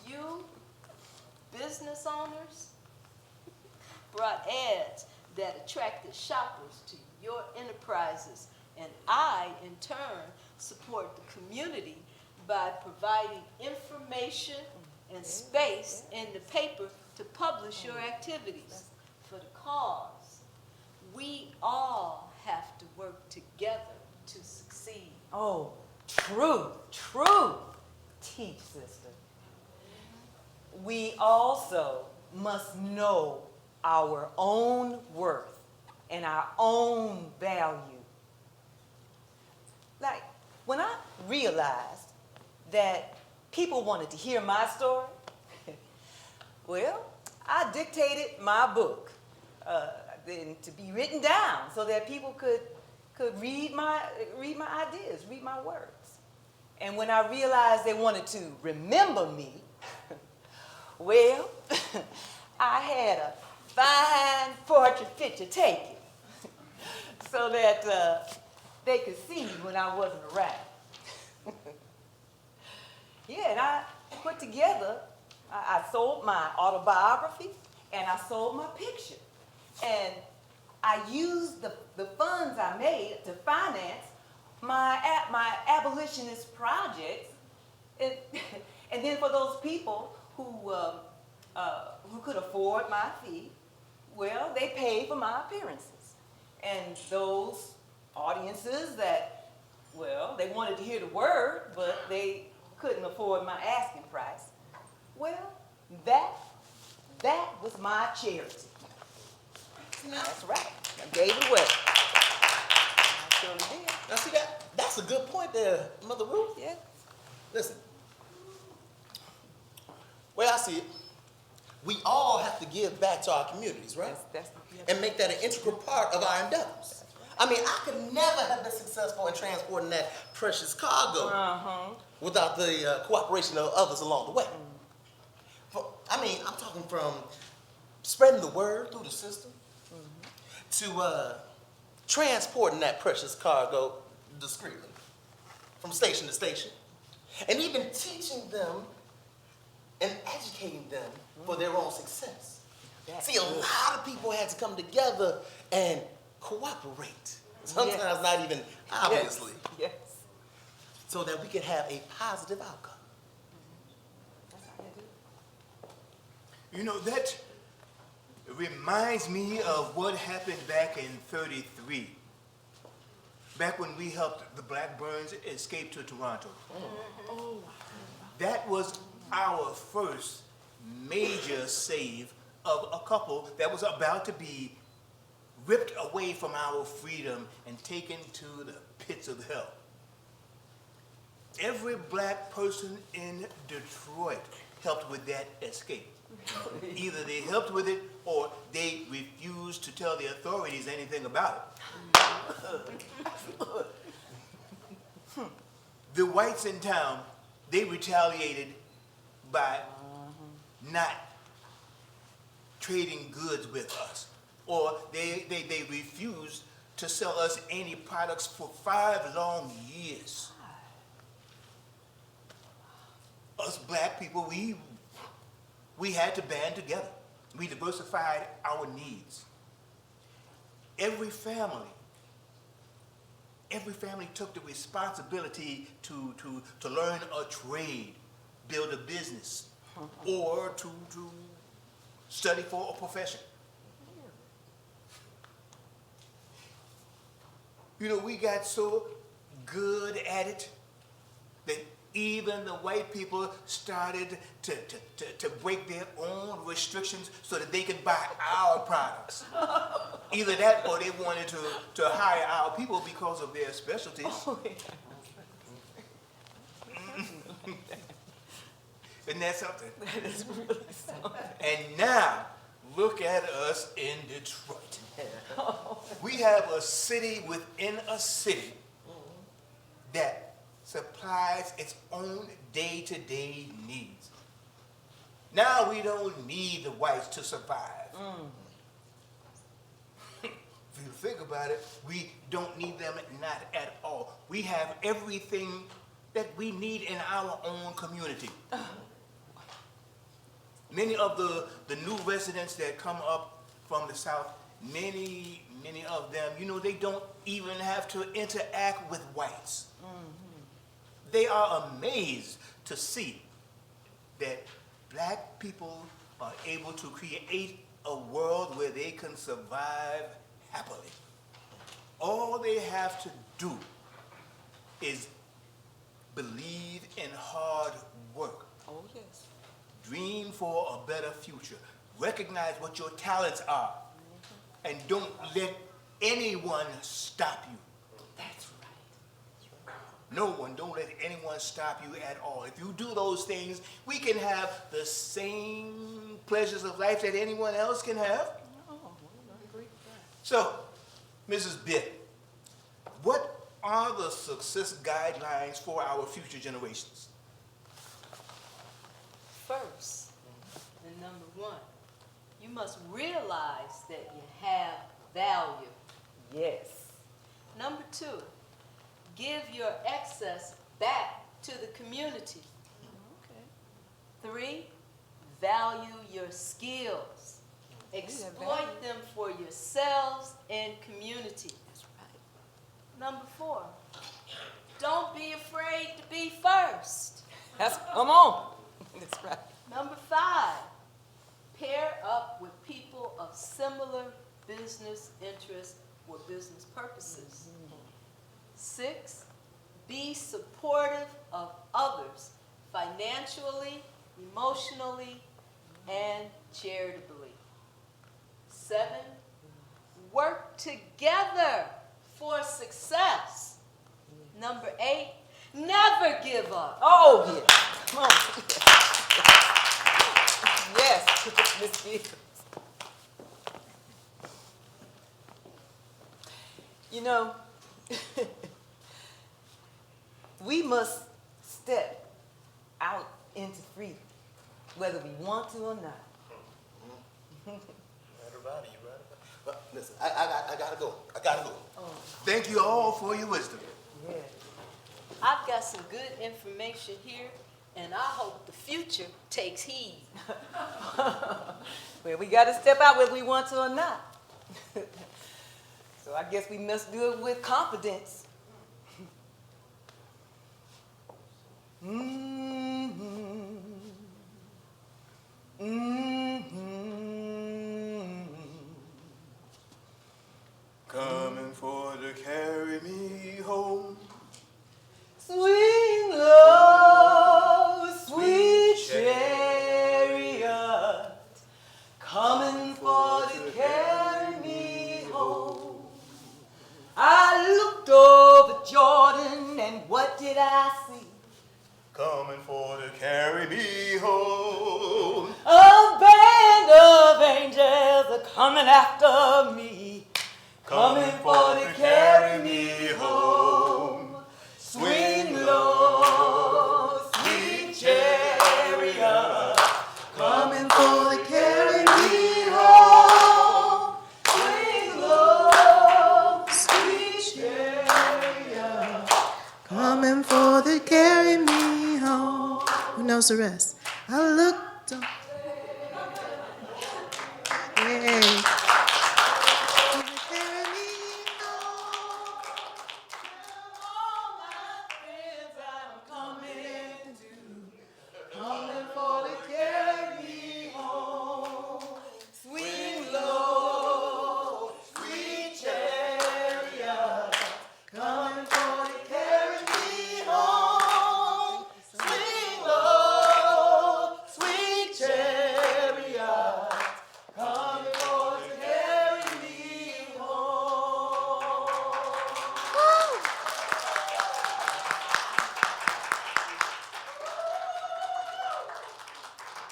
Speaker 11: You, business owners, brought ads that attracted shoppers to your enterprises, and I, in turn, support the community by providing information and space in the paper to publish your activities for the cause. We all have to work together to succeed.
Speaker 9: Oh, true. Teach, sister. we also must know our own worth and our own value. Like, when I realized that people wanted to hear my story, well, I dictated my book then to be written down so that people could read my ideas, read my words. And when I realized they wanted to remember me, well, I had a fine portrait picture taken so that they could see me when I wasn't around. Yeah, and I put together, I sold my autobiography and I sold my picture. And I used the funds I made to finance my abolitionist projects. And then for those people who could afford my fee, well, they paid for my appearances. And those audiences that, well, they wanted to hear the word, but they couldn't afford my asking price, well, that was my charity. That's right. I gave it away. I surely did.
Speaker 10: Now see that's a good point there, Mother Ruth.
Speaker 9: Yeah.
Speaker 10: Listen, way I see it, we all have to give back to our communities, right? And make that an integral part of our endeavors. I mean, I could never have been successful in transporting that precious cargo without the cooperation of others along the way. I mean, I'm talking from spreading the word through the system to transporting that precious cargo discreetly from station to station, and even teaching them and educating them for their own success. See, a lot of people had to come together and cooperate, sometimes not even obviously, so that we could have a positive outcome.
Speaker 8: You know, that reminds me of what happened back in '33, back when we helped the Blackburns escape to Toronto. That was our first major save of a couple that was about to be ripped away from our freedom and taken to the pits of hell. Every black person in Detroit helped with that escape. Either they helped with it or they refused to tell the authorities anything about it. The whites in town, they retaliated by not trading goods with us, or they refused to sell us any products for 5 long years. Us black people, we had to band together. We diversified our needs. Every family took the responsibility to learn a trade, build a business, or to study for a profession. You know, we got so good at it that even the white people started to break their own restrictions so that they could buy our products. Either that or they wanted to hire our people because of their specialties. Isn't that something?
Speaker 9: That is really something.
Speaker 8: And now, look at us in Detroit. We have a city within a city that supplies its own day-to-day needs. Now we don't need the whites to survive. If you think about it, we don't need them, not at all. We have everything that we need in our own community. Many of the new residents that come up from the South, many of them, you know, they don't even have to interact with whites. They are amazed to see that black people are able to create a world where they can survive happily. All they have to do is believe in hard work.
Speaker 9: Oh, yes.
Speaker 8: dream for a better future. Recognize what your talents are. And don't let anyone stop you.
Speaker 9: That's right.
Speaker 8: No one, don't let anyone stop you at all. If you do those things, we can have the same pleasures of life that anyone else can have. So, Mrs. Bitt, what are the success guidelines for our future generations?
Speaker 11: First, and number one, you must realize that you have value.
Speaker 9: Yes.
Speaker 11: Number two, give your excess back to the community. Three, value your skills. Exploit them for yourselves and community.
Speaker 9: That's right.
Speaker 11: Number four, don't be afraid to be first.
Speaker 9: Come on. That's right.
Speaker 11: Number five, pair up with people of similar business interests or business purposes. 6, be supportive of others financially, emotionally, and charitably. 7, work together for success. Number 8, never give up.
Speaker 9: Oh, yeah. Come on. Yes, Miss Fields. You know, we must step out into freedom, whether we want to or not.
Speaker 10: Right about it, you right about it. Well, listen, I gotta go. I gotta go.
Speaker 11: Oh.
Speaker 8: Thank you all for your wisdom.
Speaker 9: Yeah.
Speaker 11: I've got some good information here, and I hope the future takes heed.
Speaker 9: Well, we got to step out whether we want to or not. So I guess we must do it with confidence.
Speaker 8: Coming for to carry me home.
Speaker 9: Sweet love, sweet chariot, coming for to carry me home. I looked over Jordan, and what did I see?
Speaker 8: Coming for to carry me home.
Speaker 9: A band of angels are coming after me, coming for to carry me home. Swing low, sweet chariot, coming for to carry me home. Swing low, sweet chariot,
Speaker 5: Coming for to carry me home. Who knows the rest? I looked up. Yay. Carry me home.
Speaker 9: coming for to carry me home. Swing low, sweet chariot, coming for to carry me home. Swing low, sweet chariot, coming for to carry me home.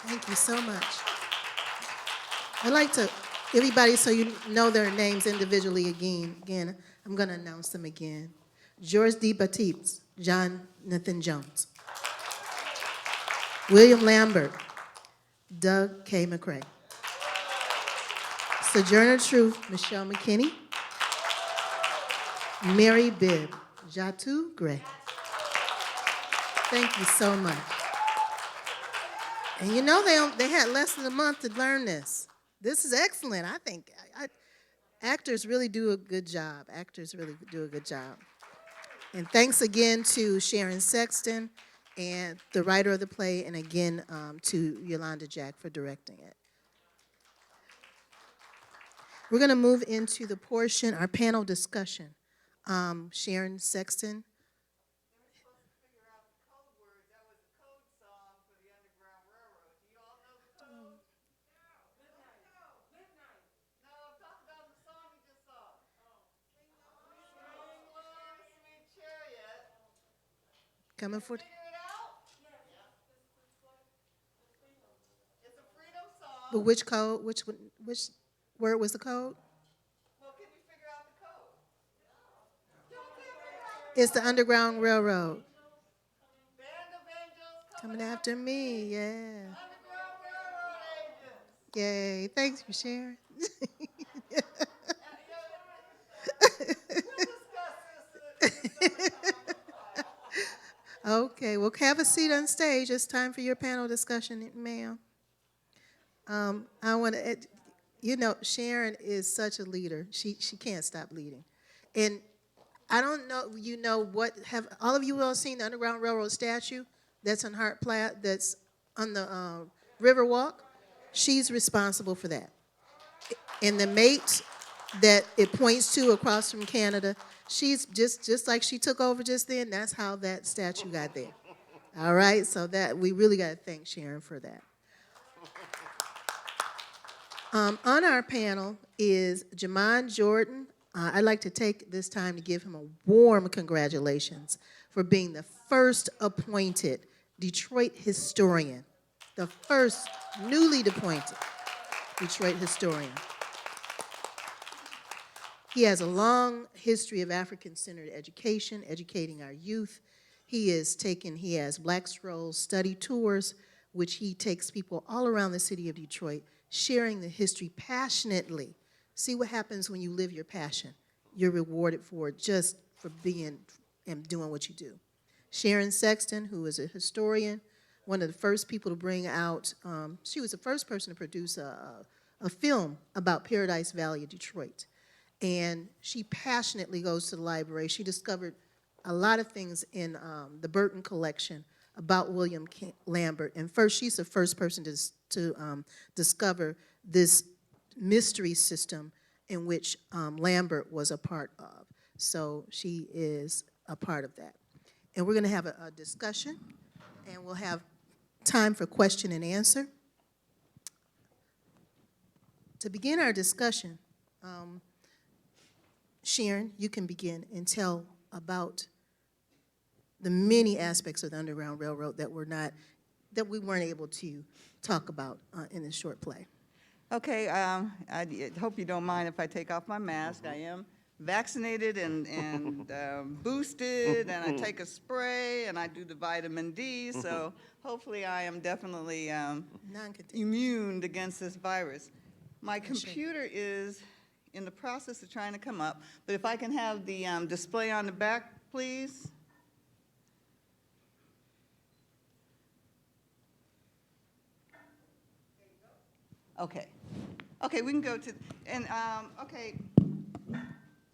Speaker 5: Thank you so much. I'd like to, everybody, so you know their names individually again, I'm going to announce them again. George D. Batiste, Jonathan Jones. William Lambert, Doug K. McCrae. Sojourner Truth, Michelle McKinney. Mary Bibb, Jatu Gray. Thank you so much. And you know they had less than a month to learn this. This is excellent. I think actors really do a good job. Actors really do a good job. And thanks again to Sharon Sexton and the writer of the play, and again to Yolanda Jack for directing it. We're going to move into the portion, our panel discussion. Sharon Sexton.
Speaker 12: They were supposed to figure out the code words. That was a code song for the Underground Railroad. Do you all
Speaker 5: Coming for. But which code? Which word was the code? It's the Underground Railroad. Coming after me, yeah. Yay, thanks for sharing. Okay, well, have a seat on stage. It's time for your panel discussion, ma'am. I want to, you know, Sharon is such a leader. She can't stop leading. And I don't know, you know what, have all of you all seen the Underground Railroad statue that's on Hart Platte, that's on the Riverwalk? She's responsible for that. And the mate that it points to across from Canada, she's just like she took over just then, that's how that statue got there. All right, so that we really got to thank Sharon for that. On our panel is Ujimaa Jordan. I'd like to take this time to give him a warm congratulations for being the first appointed Detroit historian, the first newly appointed Detroit historian. He has a long history of African-centered education, educating our youth. He has Black Scrolls study tours, which he takes people all around the city of Detroit, sharing the history passionately. See what happens when you live your passion. You're rewarded for it just for being and doing what you do. Sharon Sexton, who is a historian, one of the first people to bring out, she was the first person to produce a film about Paradise Valley of Detroit. And she passionately goes to the library. She discovered a lot of things in the Burton collection about William Lambert. And first, she's the first person to discover this mystery system in which Lambert was a part of. So she is a part of that. And we're going to have a discussion, and we'll have time for question and answer. To begin our discussion, Sharon, you can begin and tell about the many aspects of the Underground Railroad that we weren't able to talk about in this short play.
Speaker 12: Okay, I hope you don't mind if I take off my mask. I am vaccinated and boosted, and I take a spray, and I do the vitamin D, so hopefully I am definitely immune against this virus. My computer is in the process of trying to come up, but if I can have the display on the back, please. Okay. Okay, we can go to, and okay,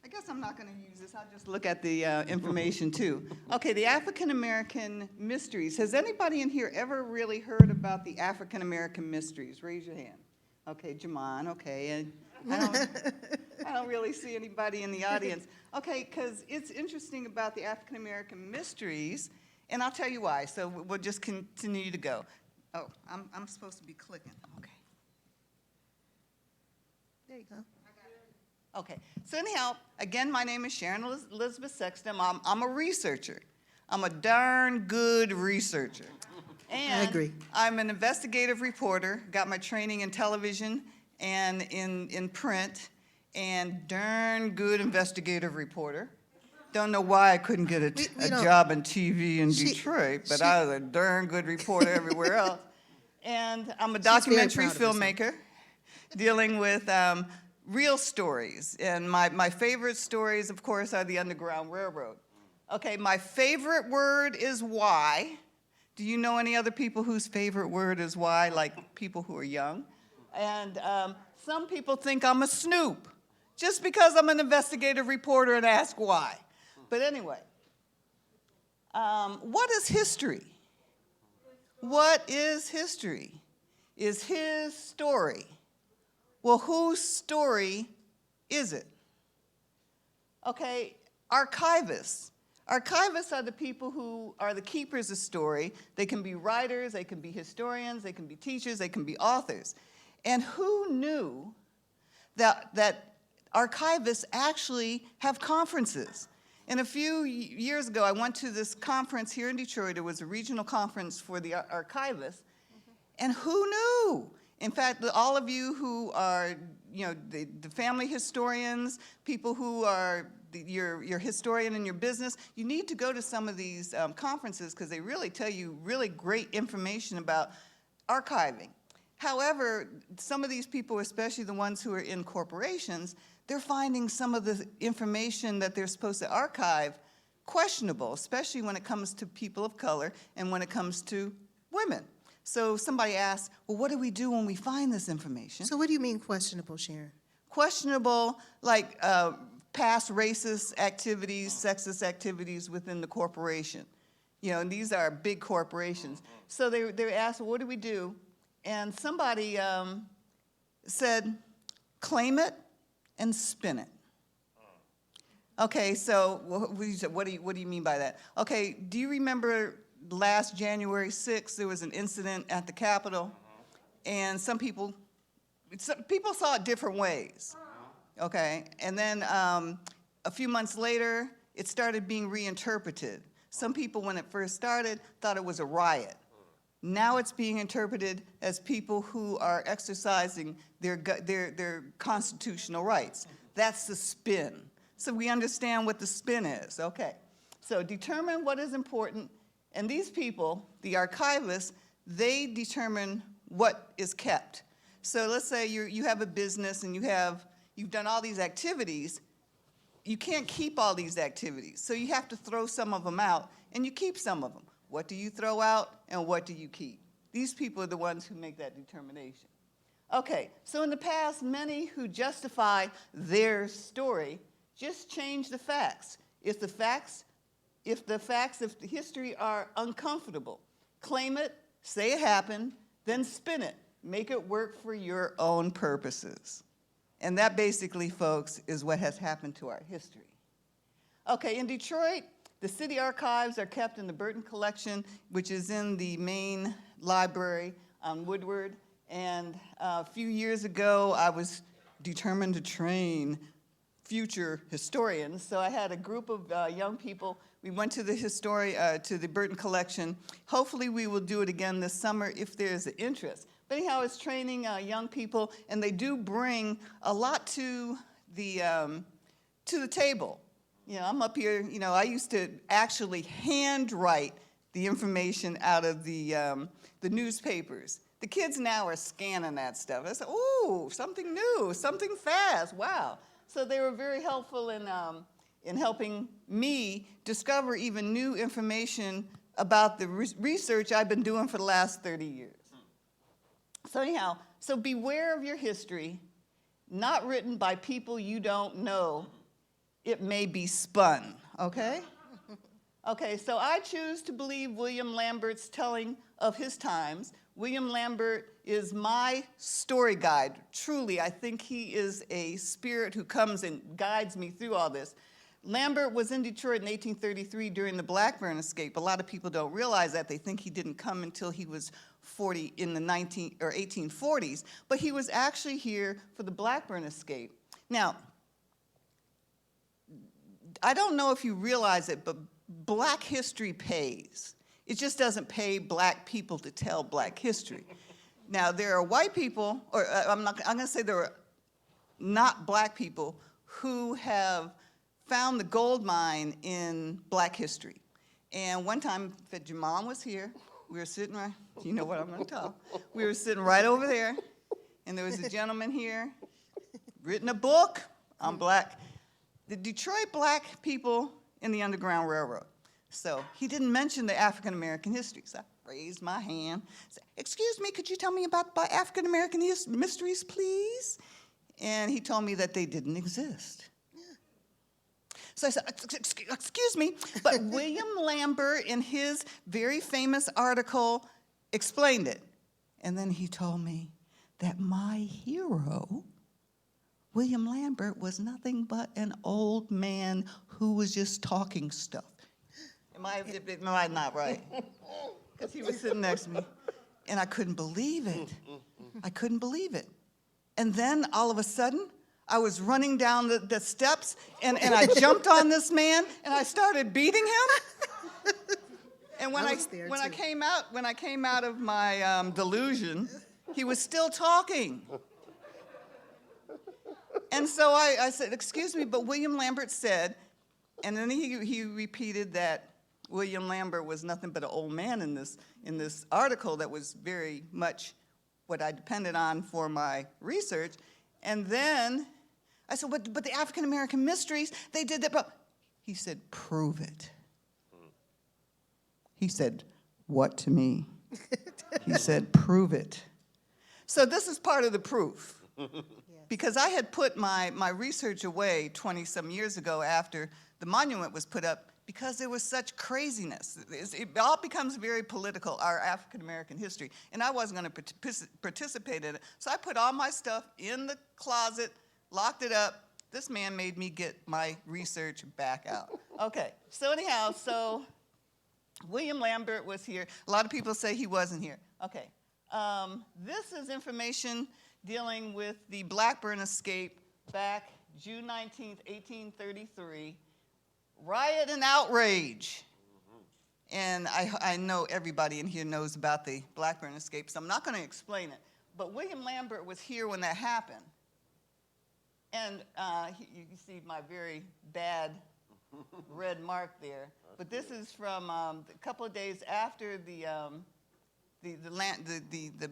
Speaker 12: I guess I'm not going to use this. I'll just look at the information too. Okay, the African American mysteries. Has anybody in here ever really heard about the African American mysteries? Raise your hand. Okay, Jamon, okay, and I don't really see anybody in the audience. Okay, because it's interesting about the African American mysteries, and I'll tell you why, so we'll just continue to go. Oh, I'm supposed to be clicking, okay.
Speaker 5: There you go.
Speaker 12: Okay, so anyhow, again, my name is Sharon Elizabeth Sexton. I'm a researcher. I'm a darn good researcher. And
Speaker 5: I agree.
Speaker 12: I'm an investigative reporter, got my training in television and in print, and darn good investigative reporter. Don't know why I couldn't get a job in TV in Detroit, but I was a darn good reporter everywhere else. And I'm a documentary filmmaker dealing with real stories. And my favorite stories, of course, are the Underground Railroad. Okay, my favorite word is why. Do you know any other people whose favorite word is why, like people who are young? And some people think I'm a snoop, just because I'm an investigative reporter and ask why. But anyway, what is history? What is history? Is his story. Well, whose story is it? Okay, archivists. Archivists are the people who are the keepers of story. They can be writers, they can be historians, they can be teachers, they can be authors. And who knew that archivists actually have conferences? And a few years ago, I went to this conference here in Detroit. It was a regional conference for the archivists. And who knew? In fact, all of you who are, the family historians, people who are your historian in your business, you need to go to some of these conferences because they really tell you really great information about archiving. However, some of these people, especially the ones who are in corporations, they're finding some of the information that they're supposed to archive questionable, especially when it comes to people of color and when it comes to women. So somebody asked, well, what do we do when we find this information?
Speaker 5: So what do you mean questionable, Sharon?
Speaker 12: Questionable, like past racist activities, sexist activities within the corporation. And these are big corporations. So they asked, well, what do we do? And somebody said, claim it and spin it. Okay, so what do you mean by that? Okay, do you remember last January 6th, there was an incident at the Capitol, and some people saw it different ways, okay? And then a few months later, it started being reinterpreted. Some people, when it first started, thought it was a riot. Now it's being interpreted as people who are exercising their constitutional rights. That's the spin. So we understand what the spin is, okay. So determine what is important, and these people, the archivists, they determine what is kept. So let's say you have a business and you've done all these activities. You can't keep all these activities, so you have to throw some of them out, and you keep some of them. What do you throw out and what do you keep? These people are the ones who make that determination. Okay, so in the past, many who justify their story just change the facts. If the facts of history are uncomfortable, claim it, say it happened, then spin it. Make it work for your own purposes. And that basically, folks, is what has happened to our history. Okay, in Detroit, the city archives are kept in the Burton Collection, which is in the main library on Woodward. And a few years ago, I was determined to train future historians. So I had a group of young people. We went to the Burton Collection. Hopefully we will do it again this summer if there's an interest. But anyhow, I was training young people, and they do bring a lot to the table. I'm up here, I used to actually handwrite the information out of the newspapers. The kids now are scanning that stuff. I said, ooh, something new, something fast, wow. So they were very helpful in helping me discover even new information about the research I've been doing for the last 30 years. So anyhow, so beware of your history, not written by people you don't know. It may be spun, okay? Okay, so I choose to believe William Lambert's telling of his times. William Lambert is my story guide. Truly, I think he is a spirit who comes and guides me through all this. Lambert was in Detroit in 1833 during the Blackburn escape. A lot of people don't realize that. They think he didn't come until he was 40 in the 1840s, but he was actually here for the Blackburn escape. Now, I don't know if you realize it, but Black history pays. It just doesn't pay Black people to tell Black history. Now, there are white people, or I'm going to say there are not Black people who have found the gold mine in Black history. And one time, your mom was here. We were sitting right, you know what I'm going to tell. We were sitting right over there, and there was a gentleman here, written a book on Black. The Detroit Black people in the Underground Railroad. So he didn't mention the African-American history. So I raised my hand, said, excuse me, could you tell me about African-American mysteries, please? And he told me that they didn't exist. So I said, excuse me, but William Lambert in his very famous article explained it. And then he told me that my hero, William Lambert, was nothing but an old man who was just talking stuff. Am I not right? Because he was sitting next to me, and I couldn't believe it. I couldn't believe it. And then all of a sudden, I was running down the steps, and I jumped on this man, and I started beating him. And when I came out of my delusion, he was still talking. And so I said, "Excuse me, but William Lambert said," and then he repeated that William Lambert was nothing but an old man in this article that was very much what I depended on for my research. And then I said, but the African American mysteries, they did that. But he said, "Prove it." He said, "What to me?" He said, "Prove it." So this is part of the proof. Because I had put my research away 20-some years ago after the monument was put up because there was such craziness. It all becomes very political, our African American history, and I wasn't going to participate in it. So I put all my stuff in the closet, locked it up. This man made me get my research back out. Okay, so anyhow, William Lambert was here. A lot of people say he wasn't here. Okay, this is information dealing with the Blackburn escape back June 19th, 1833. Riot and outrage. And I know everybody in here knows about the Blackburn escape, so I'm not going to explain it. But William Lambert was here when that happened. And you can see my very bad red mark there. But this is from a couple of days after the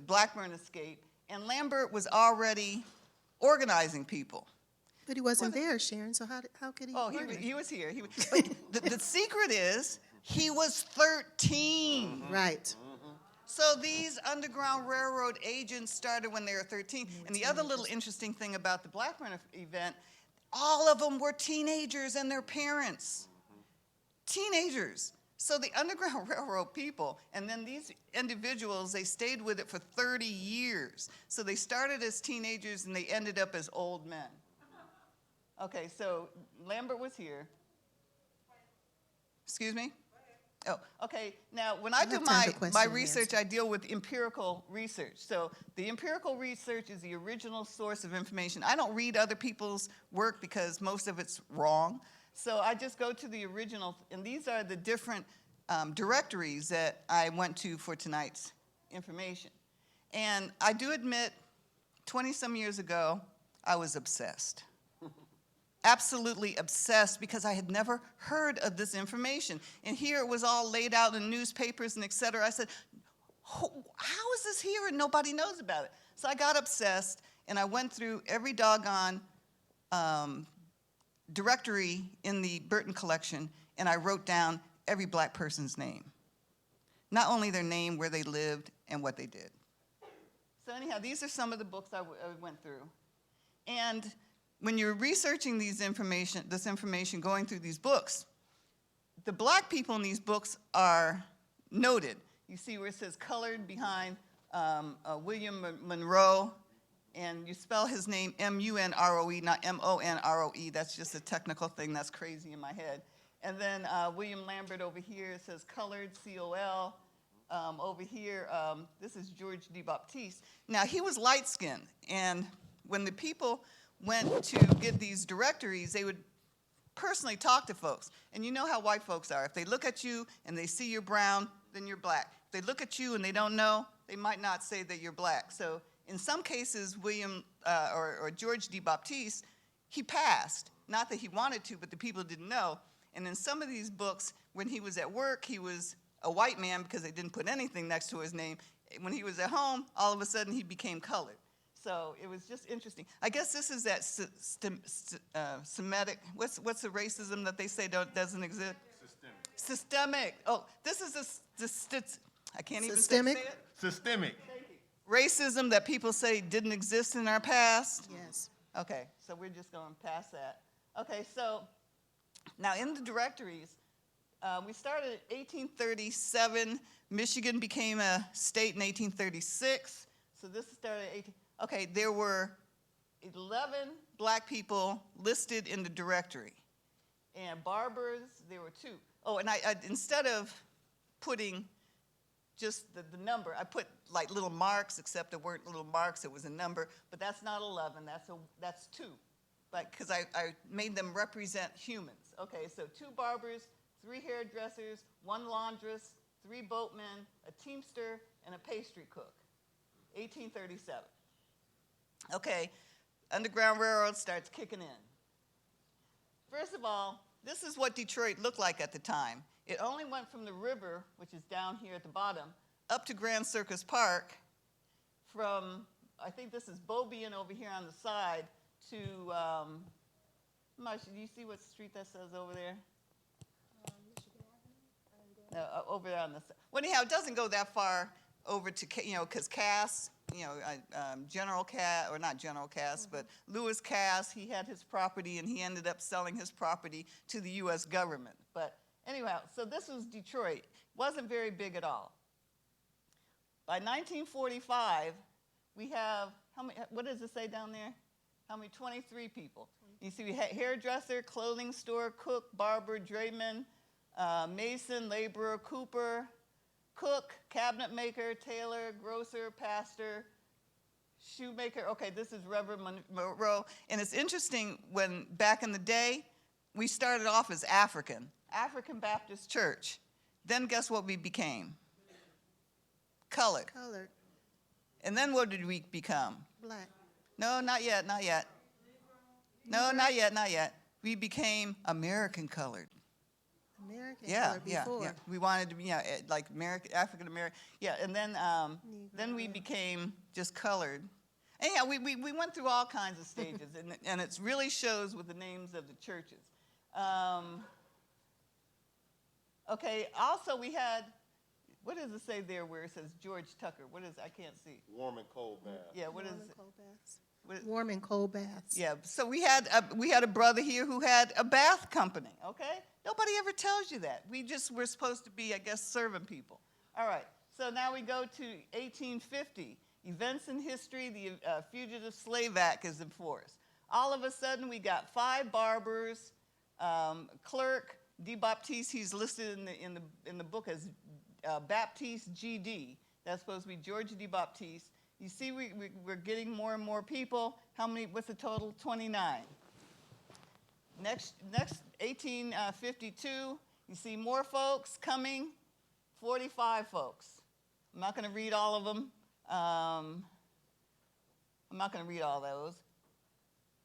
Speaker 12: Blackburn escape. And Lambert was already organizing people.
Speaker 5: But he wasn't there, Sharon, so how could he?
Speaker 12: Oh, he was here. But the secret is he was 13.
Speaker 5: Right.
Speaker 12: So these Underground Railroad agents started when they were 13. And the other little interesting thing about the Blackburn event, all of them were teenagers and their parents. Teenagers. So the Underground Railroad people, and then these individuals, they stayed with it for 30 years. So they started as teenagers and they ended up as old men. Okay, so Lambert was here. Excuse me? Oh, okay. Now, when I do my research, I deal with empirical research. So the empirical research is the original source of information. I don't read other people's work because most of it's wrong. So I just go to the original, and these are the different directories that I went to for tonight's information. And I do admit, 20-some years ago, I was obsessed. Absolutely obsessed because I had never heard of this information. And here it was all laid out in newspapers and et cetera. I said, how is this here and nobody knows about it? So I got obsessed and I went through every doggone directory in the Burton collection and I wrote down every black person's name. Not only their name, where they lived, and what they did. So anyhow, these are some of the books I went through. And when you're researching this information, going through these books, the black people in these books are noted. You see where it says colored behind William Monroe, and you spell his name M-U-N-R-O-E, not M-O-N-R-O-E. That's just a technical thing that's crazy in my head. And then William Lambert over here, it says colored, C-O-L. Over here, this is George D. Baptiste. Now, he was light-skinned, and when the people went to get these directories, they would personally talk to folks. And you know how white folks are. If they look at you and they see you're brown, then you're black. If they look at you and they don't know, they might not say that you're black. So in some cases, William or George D. Baptiste, he passed. Not that he wanted to, but the people didn't know. And in some of these books, when he was at work, he was a white man because they didn't put anything next to his name. When he was at home, all of a sudden he became colored. So it was just interesting. I guess this is that Semitic, what's the racism that they say doesn't exist? Systemic. Oh, this is I can't even say it.
Speaker 10: Systemic.
Speaker 12: Racism that people say didn't exist in our past.
Speaker 5: Yes.
Speaker 12: Okay, so we're just going past that. Okay, so now in the directories, we started in 1837. Michigan became a state in 1836. So this started at okay, there were 11 black people listed in the directory. And barbers, there were 2. Oh, and I instead of putting just the number, I put like little marks, except there weren't little marks, it was a number, but that's not 11, that's 2. but because I made them represent humans. Okay, so 2 barbers, 3 hairdressers, 1 laundress, 3 boatmen, a teamster, and a pastry cook. 1837. Okay, Underground Railroad starts kicking in. First of all, this is what Detroit looked like at the time. It only went from the river, which is down here at the bottom, up to Grand Circus Park, from, I think this is Beaubien over here on the side, to, Marsha, do you see what street that says over there? No, over there on the side. Well, anyhow, it doesn't go that far over to, because Cass, General Cass, or not General Cass, but Lewis Cass, he had his property and he ended up selling his property to the U.S. government. But anyhow, so this was Detroit. It wasn't very big at all. By 1945, we have, how many, what does it say down there? How many? 23 people. You see, we had hairdresser, clothing store, cook, barber, drayman, mason, laborer, cooper, cook, cabinet maker, tailor, grocer, pastor, shoemaker. Okay, this is Reverend Monroe. And it's interesting, when back in the day, we started off as African Baptist Church. Then guess what we became? Colored.
Speaker 5: Colored.
Speaker 12: And then what did we become?
Speaker 5: Black.
Speaker 12: No, not yet, not yet. No, not yet, not yet. We became American colored.
Speaker 5: American
Speaker 12: Yeah,
Speaker 5: before.
Speaker 12: yeah. We wanted to be, like American, African American. Yeah, and then we became just colored. Anyhow, we went through all kinds of stages, and it really shows with the names of the churches. Okay, also we had, what does it say there where it says George Tucker? What is, I can't see.
Speaker 3: Warm and cold bath.
Speaker 12: Yeah, what is
Speaker 5: Warm and
Speaker 12: it?
Speaker 5: cold baths.
Speaker 12: What is,
Speaker 5: Warm and cold baths.
Speaker 12: yeah, so we had a brother here who had a bath company, okay? Nobody ever tells you that. We're supposed to be, I guess, serving people. All right, so now we go to 1850. Events in history, the Fugitive Slave Act is in force. All of a sudden, we got 5 barbers, clerk, D. Baptiste, he's listed in the book as Baptiste G.D. That's supposed to be George D. Baptiste. You see, we're getting more and more people. How many, what's the total? 29. Next 1852, you see more folks coming, 45 folks. I'm not going to read all of them. I'm not going to read all those.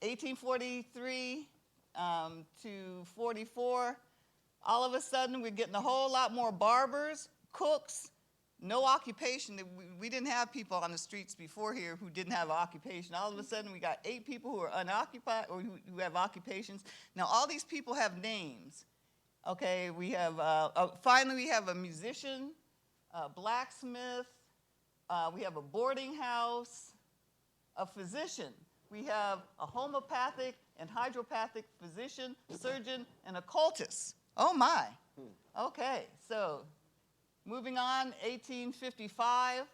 Speaker 12: 1843 to 44, all of a sudden we're getting a whole lot more barbers, cooks, no occupation. We didn't have people on the streets before here who didn't have occupation. All of a sudden we got 8 people who are unoccupied or who have occupations. Now all these people have names. Okay, we have, finally we have a musician, a blacksmith, we have a boarding house, a physician. We have a homeopathic and hydropathic physician, surgeon, and occultist. Oh my. Okay, so moving on, 1855.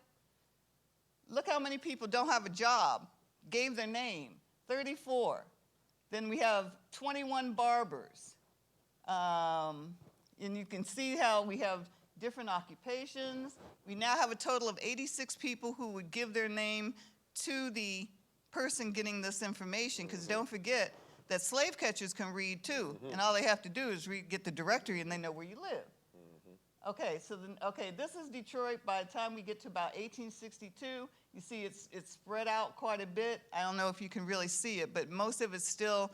Speaker 12: Look how many people don't have a job, gave their name, 34. Then we have 21 barbers. And you can see how we have different occupations. We now have a total of 86 people who would give their name to the person getting this information, because don't forget that slave catchers can read too, and all they have to do is get the directory and they know where you live. Okay, so then, this is Detroit. By the time we get to about 1862, you see it's spread out quite a bit. I don't know if you can really see it, but most of it's still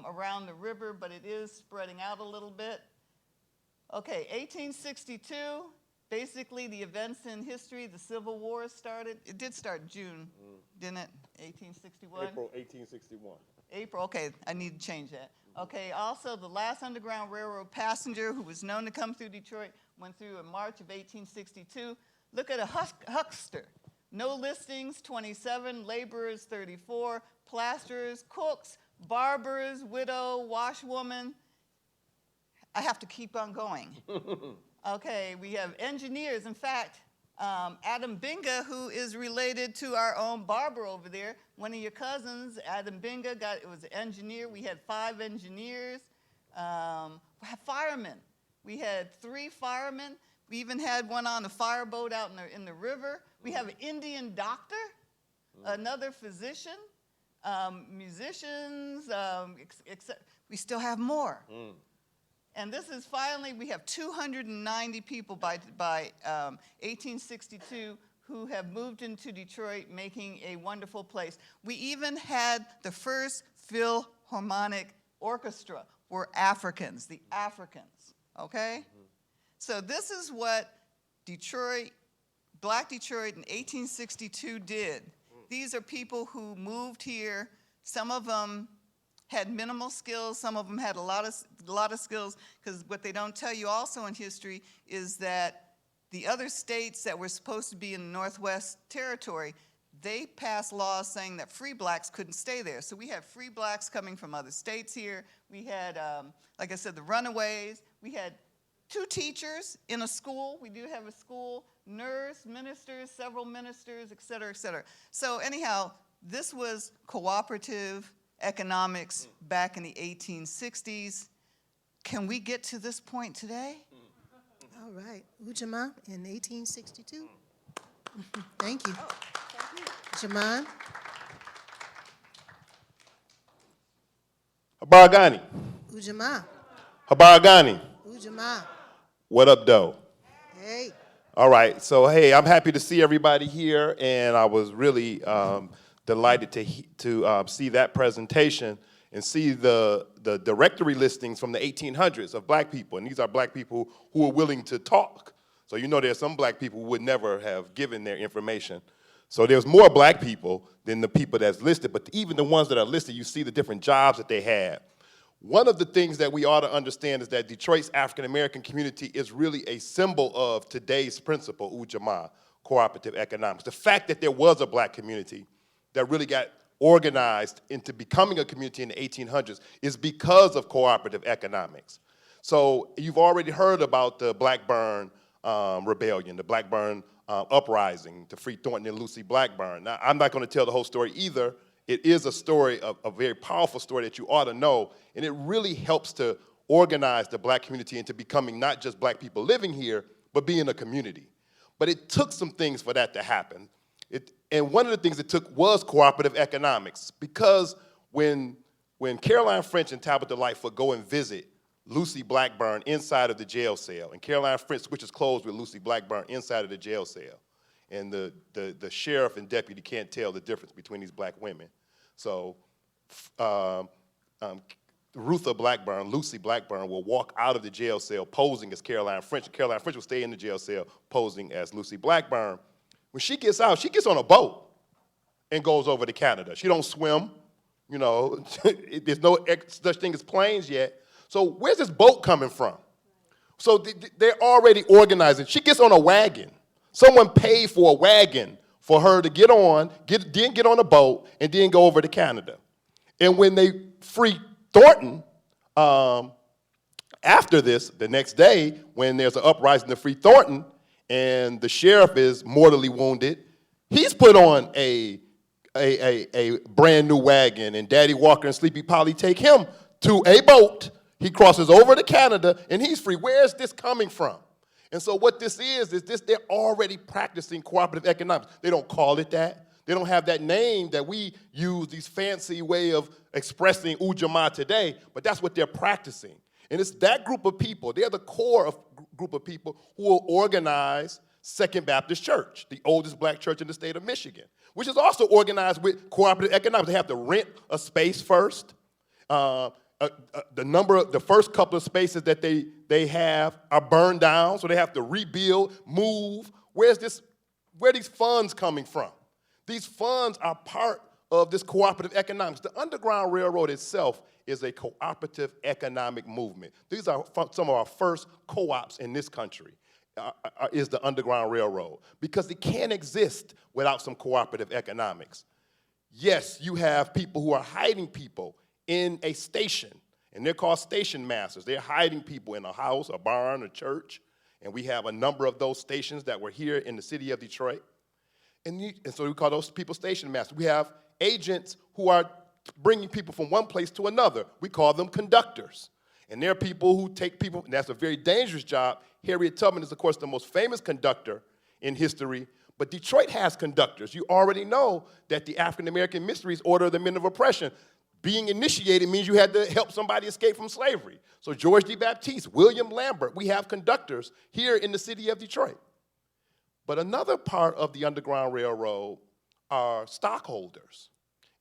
Speaker 12: around the river, but it is spreading out a little bit. Okay, 1862, basically the events in history, the Civil War started. It did start June, didn't it? 1861?
Speaker 3: April 1861.
Speaker 12: April, okay, I need to change that. Okay, also the last Underground Railroad passenger who was known to come through Detroit went through in March of 1862. Look at a huckster. No listings, 27, laborers, 34, plasterers, cooks, barbers, widow, washwoman. I have to keep on going. Okay, we have engineers. In fact, Adam Binga, who is related to our own barber over there, one of your cousins, Adam Binga, was an engineer. We had 5 engineers. We had firemen. We had 3 firemen. We even had one on a fireboat out in the river. We have an Indian doctor, another physician, musicians, we still have more. And this is finally, we have 290 people by 1862 who have moved into Detroit, making a wonderful place. We even had the first Philharmonic Orchestra were Africans, the Africans, okay? So this is what Detroit, Black Detroit in 1862 did. These are people who moved here. Some of them had minimal skills, some of them had a lot of skills, because what they don't tell you also in history is that the other states that were supposed to be in the Northwest Territory, they passed laws saying that free blacks couldn't stay there. So we had free blacks coming from other states here. We had, like I said, the runaways. We had 2 teachers in a school. We do have a school, nurse, ministers, several ministers, et cetera, et cetera. So anyhow, this was cooperative economics back in the 1860s. Can we get to this point today?
Speaker 5: All right, Ujimaa in 1862. Thank you. Jaman.
Speaker 13: Habaragani.
Speaker 5: Ujimaa.
Speaker 13: Habaragani.
Speaker 5: Ujimaa.
Speaker 13: What up, though?
Speaker 5: Hey.
Speaker 13: All right, so hey, I'm happy to see everybody here, and I was really delighted to see that presentation and see the directory listings from the 1800s of black people, and these are black people who are willing to talk. So you know there's some black people who would never have given their information. So there's more black people than the people that's listed, but even the ones that are listed, you see the different jobs that they had. One of the things that we ought to understand is that Detroit's African-American community is really a symbol of today's principle, Ujimaa, cooperative economics. The fact that there was a black community that really got organized into becoming a community in the 1800s is because of cooperative economics. So you've already heard about the Blackburn Rebellion, the Blackburn Uprising to free Thornton and Lucy Blackburn. Now, I'm not going to tell the whole story either. It is a story, a very powerful story that you ought to know, and it really helps to organize the black community into becoming not just black people living here, but being a community. But it took some things for that to happen. And one of the things it took was cooperative economics, because when Caroline French and Tabitha Lightfoot go and visit Lucy Blackburn inside of the jail cell, and Caroline French switches clothes with Lucy Blackburn inside of the jail cell, and the sheriff and deputy can't tell the difference between these black women. So Rutha Blackburn, Lucy Blackburn, will walk out of the jail cell posing as Caroline French, and Caroline French will stay in the jail cell posing as Lucy Blackburn. When she gets out, she gets on a boat and goes over to Canada. She don't swim, you know, there's no such thing as planes yet. So where's this boat coming from? So they're already organizing. She gets on a wagon. Someone paid for a wagon for her to get on, then get on a boat, and then go over to Canada. And when they free Thornton, after this, the next day, when there's an uprising to free Thornton, and the sheriff is mortally wounded, he's put on a brand new wagon, and Daddy Walker and Sleepy Polly take him to a boat. He crosses over to Canada, and he's free. Where's this coming from? And so what this is they're already practicing cooperative economics. They don't call it that. They don't have that name that we use, these fancy way of expressing Ujimaa today, but that's what they're practicing. And it's that group of people, they're the core of group of people who will organize Second Baptist Church, the oldest black church in the state of Michigan, which is also organized with cooperative economics. They have to rent a space first. The first couple of spaces that they have are burned down, so they have to rebuild, move. Where are these funds coming from? These funds are part of this cooperative economics. The Underground Railroad itself is a cooperative economic movement. These are some of our first co-ops in this country, is the Underground Railroad, because it can't exist without some cooperative economics. Yes, you have people who are hiding people in a station, and they're called station masters. They're hiding people in a house, a barn, a church, and we have a number of those stations that were here in the city of Detroit. And so we call those people station masters. We have agents who are bringing people from one place to another. We call them conductors. And they're people who take people, and that's a very dangerous job. Harriet Tubman is, of course, the most famous conductor in history, But Detroit has conductors. You already know that the African American Mysteries Order of the Men of Oppression being initiated means you had to help somebody escape from slavery. So George D. Baptiste, William Lambert, we have conductors here in the city of Detroit. But another part of the Underground Railroad are stockholders.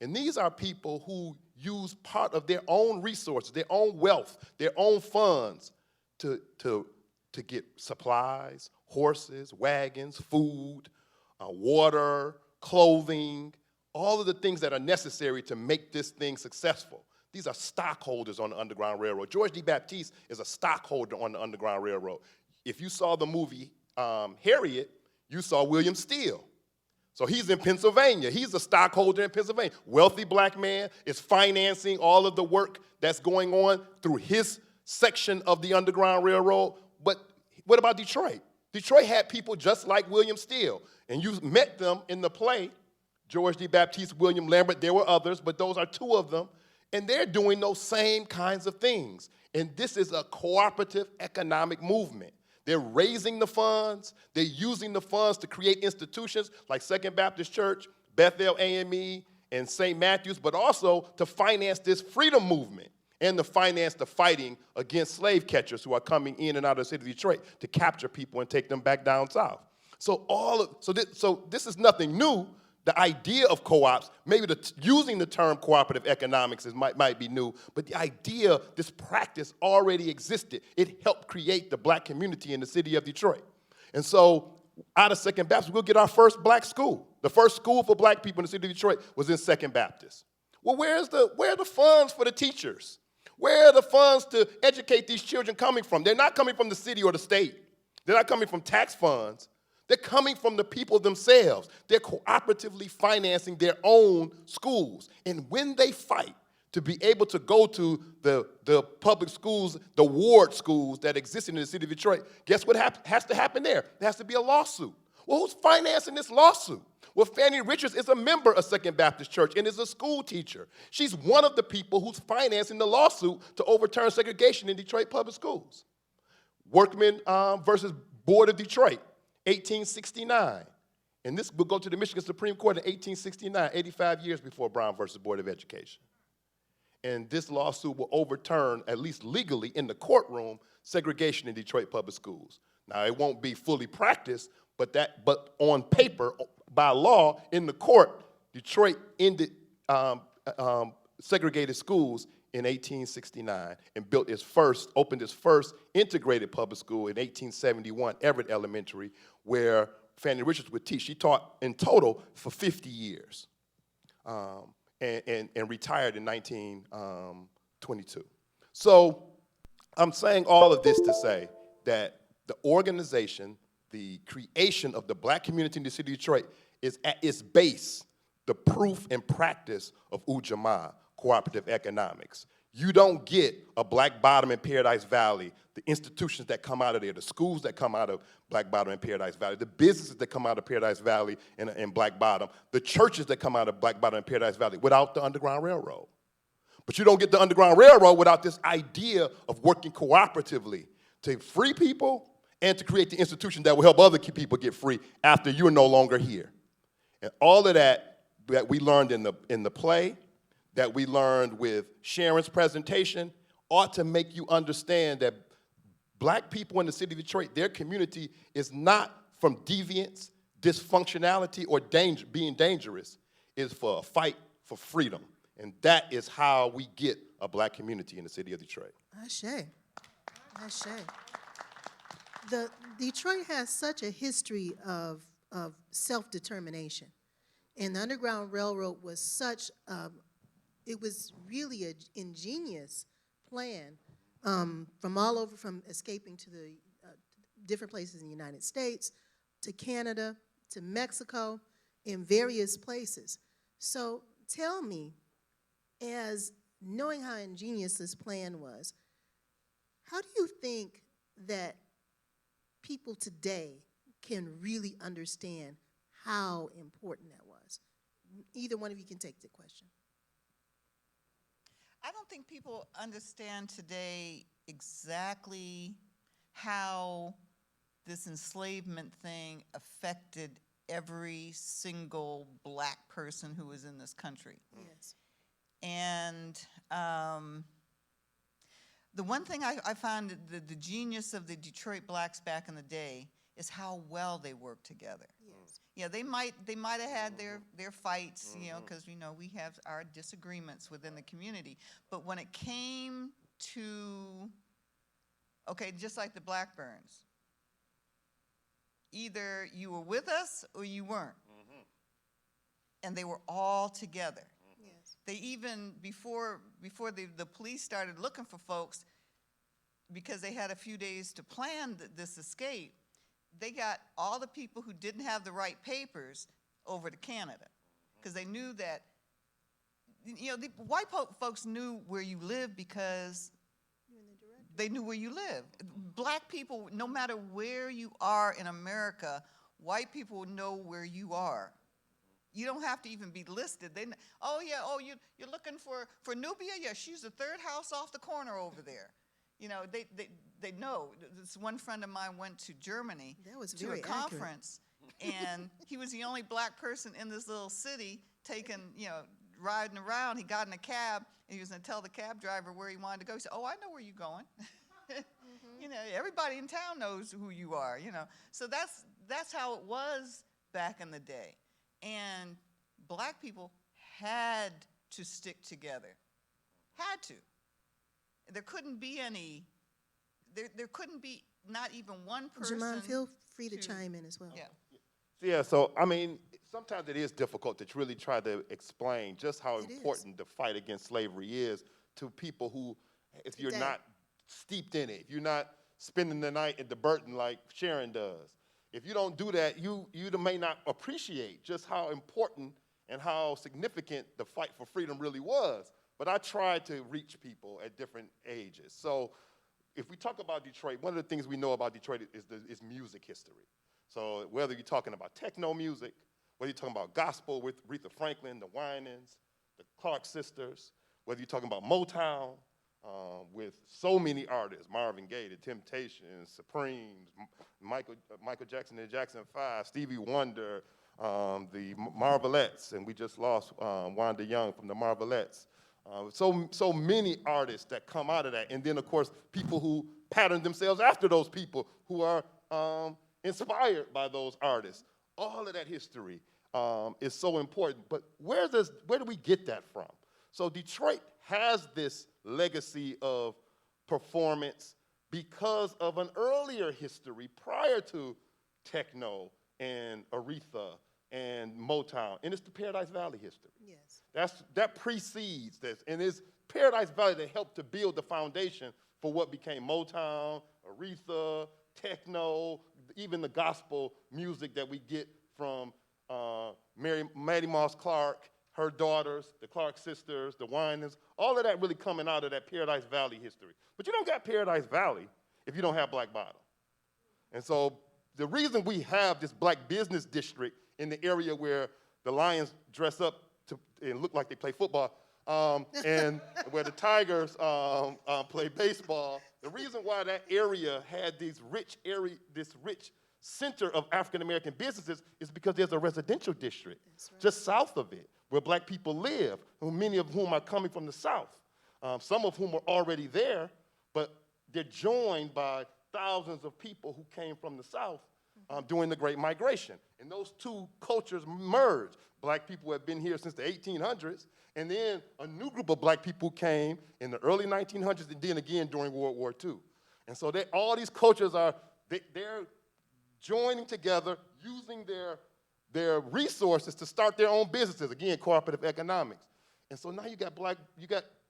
Speaker 13: And these are people who use part of their own resources, their own wealth, their own funds to get supplies, horses, wagons, food, water, clothing, all of the things that are necessary to make this thing successful. These are stockholders on the Underground Railroad. George D. Baptiste is a stockholder on the Underground Railroad. If you saw the movie Harriet, you saw William Steele. So he's in Pennsylvania. He's a stockholder in Pennsylvania. Wealthy black man is financing all of the work that's going on through his section of the Underground Railroad. But what about Detroit? Detroit had people just like William Steele. And you met them in the play, George D. Baptiste, William Lambert. There were others, but those are two of them. And they're doing those same kinds of things. And this is a cooperative economic movement. They're raising the funds. They're using the funds to create institutions like Second Baptist Church, Bethel AME, and St. Matthew's, but also to finance this freedom movement and to finance the fighting against slave catchers who are coming in and out of the city of Detroit to capture people and take them back down south. So this is nothing new. The idea of co-ops, maybe using the term cooperative economics might be new, but the idea, this practice already existed. It helped create the black community in the city of Detroit. And so out of Second Baptist, we'll get our first black school. The first school for black people in the city of Detroit was in Second Baptist. Well, where are the funds for the teachers? Where are the funds to educate these children coming from? They're not coming from the city or the state. They're not coming from tax funds. They're coming from the people themselves. They're cooperatively financing their own schools. And when they fight to be able to go to the public schools, the ward schools that exist in the city of Detroit, guess what has to happen there? There has to be a lawsuit. Well, who's financing this lawsuit? Well, Fannie Richards is a member of Second Baptist Church and is a school teacher. She's one of the people who's financing the lawsuit to overturn segregation in Detroit public schools. Workman versus Board of Detroit. 1869. And this will go to the Michigan Supreme Court in 1869, 85 years before Brown versus Board of Education. And this lawsuit will overturn, at least legally in the courtroom, segregation in Detroit public schools. Now, it won't be fully practiced, but on paper, by law, in the court, Detroit ended segregated schools in 1869 and opened its first integrated public school in 1871, Everett Elementary, where Fannie Richards would teach. She taught in total for 50 years and retired in 1922. So I'm saying all of this to say that the organization, the creation of the black community in the city of Detroit is at its base the proof and practice of Ujimaa, cooperative economics. You don't get a Black Bottom in Paradise Valley, the institutions that come out of there, the schools that come out of Black Bottom and Paradise Valley, the businesses that come out of Paradise Valley and Black Bottom, the churches that come out of Black Bottom and Paradise Valley without the Underground Railroad. But you don't get the Underground Railroad without this idea of working cooperatively to free people and to create the institution that will help other people get free after you're no longer here. And all of that we learned in the play, that we learned with Sharon's presentation, ought to make you understand that black people in the city of Detroit, their community is not from deviance, dysfunctionality, or being dangerous. It's for a fight for freedom. And that is how we get a black community in the city of Detroit.
Speaker 5: Ashe. Detroit has such a history of self-determination. And the Underground Railroad was it was really an ingenious plan from all over, from escaping to the different places in the United States, to Canada, to Mexico, in various places. So tell me, as knowing how ingenious this plan was, how do you think that people today can really understand how important that was? Either one of you can take the question.
Speaker 12: I don't think people understand today exactly how this enslavement thing affected every single black person who was in this country.
Speaker 5: Yes.
Speaker 12: And the one thing I found the genius of the Detroit blacks back in the day is how well they worked together.
Speaker 5: Yes.
Speaker 12: Yeah, they might have had their fights, you know, because we have our disagreements within the community. But when it came to, okay, just like the Blackburns, either you were with us or you weren't. And they were all together.
Speaker 5: Yes.
Speaker 12: They even, before the police started looking for folks, because they had a few days to plan this escape, they got all the people who didn't have the right papers over to Canada. Because they knew that, you know, the white folks knew where you lived because they knew where you live. Black people, no matter where you are in America, white people know where you are. You don't have to even be listed. You're looking for Nubia? Yeah, she's the third house off the corner over there. You know, they know. This one friend of mine went to Germany to a conference, and he was the only black person in this little city riding around. He got in a cab, and he was going to tell the cab driver where he wanted to go. He said, "Oh, I know where you're going." You know, everybody in town knows who you are, you know. So that's how it was back in the day. And black people had to stick together. Had to. There couldn't be there couldn't be not even one person.
Speaker 5: Ujimaa, feel free to chime in as well.
Speaker 12: Yeah.
Speaker 13: Yeah, so, I mean, sometimes it is difficult to really try to explain just how important the fight against slavery is to people who, if you're not steeped in it, if you're not spending the night at the Burton like Sharon does, if you don't do that, you may not appreciate just how important and how significant the fight for freedom really was. But I tried to reach people at different ages. So if we talk about Detroit, one of the things we know about Detroit is music history. So whether you're talking about techno music, whether you're talking about gospel with Aretha Franklin, the Winans, the Clark sisters, whether you're talking about Motown, with so many artists, Marvin Gaye, The Temptations, Supremes, Michael Jackson and the Jackson 5, Stevie Wonder, the Marvelettes, and we just lost Wanda Young from the Marvelettes. So many artists that come out of that, and then of course people who pattern themselves after those people who are inspired by those artists. All of that history is so important, but where do we get that from? So Detroit has this legacy of performance because of an earlier history prior to techno and Aretha and Motown, and it's the Paradise Valley history.
Speaker 5: Yes.
Speaker 13: That precedes this, and it's Paradise Valley that helped to build the foundation for what became Motown, Aretha, techno, even the gospel music that we get from Maddie Moss Clark, her daughters, the Clark sisters, the Winans, all of that really coming out of that Paradise Valley history. But you don't got Paradise Valley if you don't have Black Bottom. And so the reason we have this black business district in the area where the Lions dress up and look like they play football, and where the Tigers play baseball, the reason why that area had this rich center of African-American businesses is because there's a residential district just south of it where black people live, many of whom are coming from the South. Some of whom are already there, but they're joined by thousands of people who came from the South during the Great Migration. And those two cultures merged. Black people have been here since the 1800s, and then a new group of black people came in the early 1900s and then again during World War II. And so all these cultures they're joining together, using their resources to start their own businesses, again, cooperative economics. And so now you got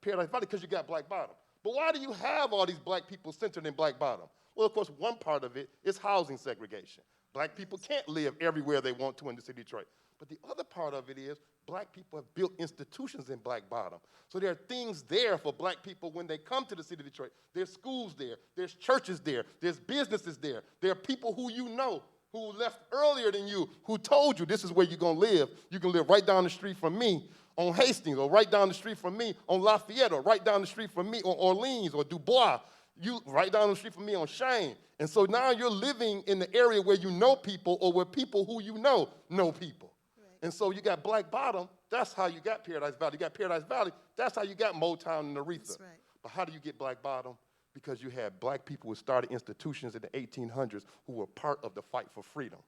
Speaker 13: Paradise Valley because you got Black Bottom. But why do you have all these black people centered in Black Bottom? Well, of course, one part of it is housing segregation. Black people can't live everywhere they want to in the city of Detroit. But the other part of it is black people have built institutions in Black Bottom. So there are things there for black people when they come to the city of Detroit. There's schools there. There's churches there. There's businesses there. There are people who you know who left earlier than you who told you this is where you're going to live. You can live right down the street from me on Hastings, or right down the street from me on Lafayette, or right down the street from me on Orleans or Dubois. You right down the street from me on Shane. And so now you're living in the area where you know people or where people who you know people. Right. And so you got Black Bottom, that's how you got Paradise Valley. You got Paradise Valley, that's how you got Motown and Aretha.
Speaker 5: That's right.
Speaker 13: But how do you get Black Bottom? Because you had black people who started institutions in the 1800s who were part of the fight for freedom.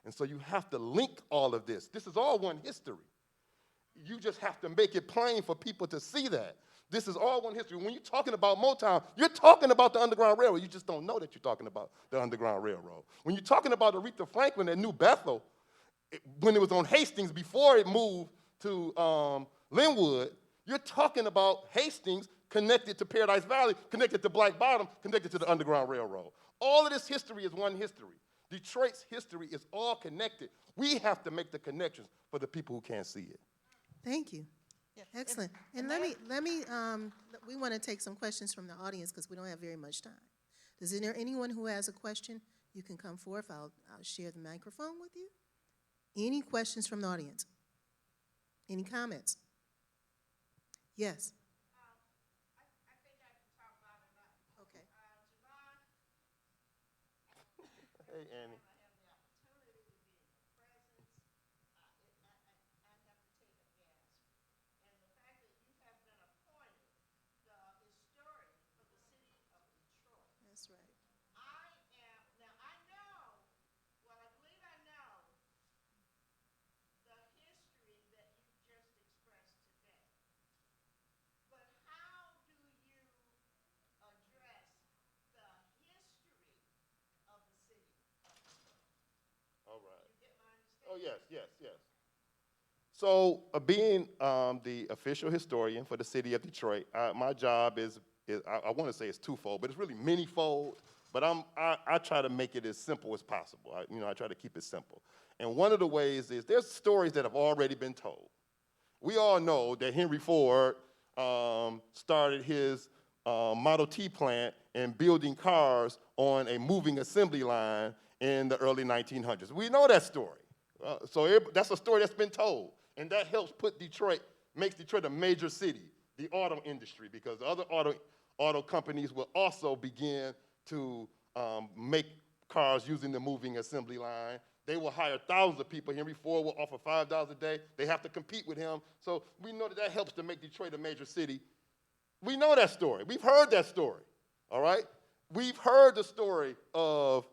Speaker 13: And so you have to link all of this. This is all one history. You just have to make it plain for people to see that. This is all one history. When you're talking about Motown, you're talking about the Underground Railroad. You just don't know that you're talking about the Underground Railroad. When you're talking about Aretha Franklin at New Bethel, when it was on Hastings before it moved to Linwood, you're talking about Hastings connected to Paradise Valley, connected to Black Bottom, connected to the Underground Railroad. All of this history is one history. Detroit's history is all connected. We have to make the connections for the people who can't see it.
Speaker 5: Thank you. Excellent. And we want to take some questions from the audience because we don't have very much time. Is there anyone who has a question? You can come forth. I'll share the microphone with you. Any questions from the audience? Any comments? Yes.
Speaker 14: I think I can talk about it now.
Speaker 5: Okay.
Speaker 13: Hey, Annie.
Speaker 5: That's right.
Speaker 14: I know, well, I believe I know the history that you just expressed today. But how do you address the history of the city?
Speaker 13: All right.
Speaker 14: You get my understanding?
Speaker 13: Oh, yes. So being the official historian for the city of Detroit, my job is I want to say it's twofold, but it's really manyfold. But I try to make it as simple as possible. I try to keep it simple. And one of the ways is there's stories that have already been told. We all know that Henry Ford started his Model T plant and building cars on a moving assembly line in the early 1900s. We know that story. So that's a story that's been told. And that helps makes Detroit a major city, the auto industry, because the other auto companies will also begin to make cars using the moving assembly line. They will hire thousands of people. Henry Ford will offer $5 a day. They have to compete with him. So we know that helps to make Detroit a major city. We know that story. We've heard that story, all right? We've heard the story of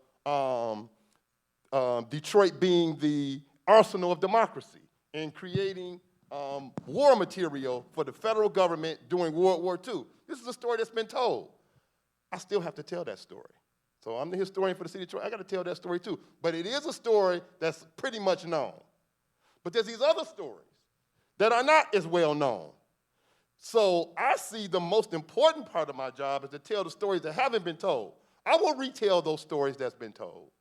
Speaker 13: Detroit being the arsenal of democracy and creating war material for the federal government during World War II. This is a story that's been told. I still have to tell that story. So I'm the historian for the city of Detroit. I got to tell that story too. But it is a story that's pretty much known. But there's these other stories that are not as well known. So I see the most important part of my job is to tell the stories that haven't been told. I will retell those stories that's been told.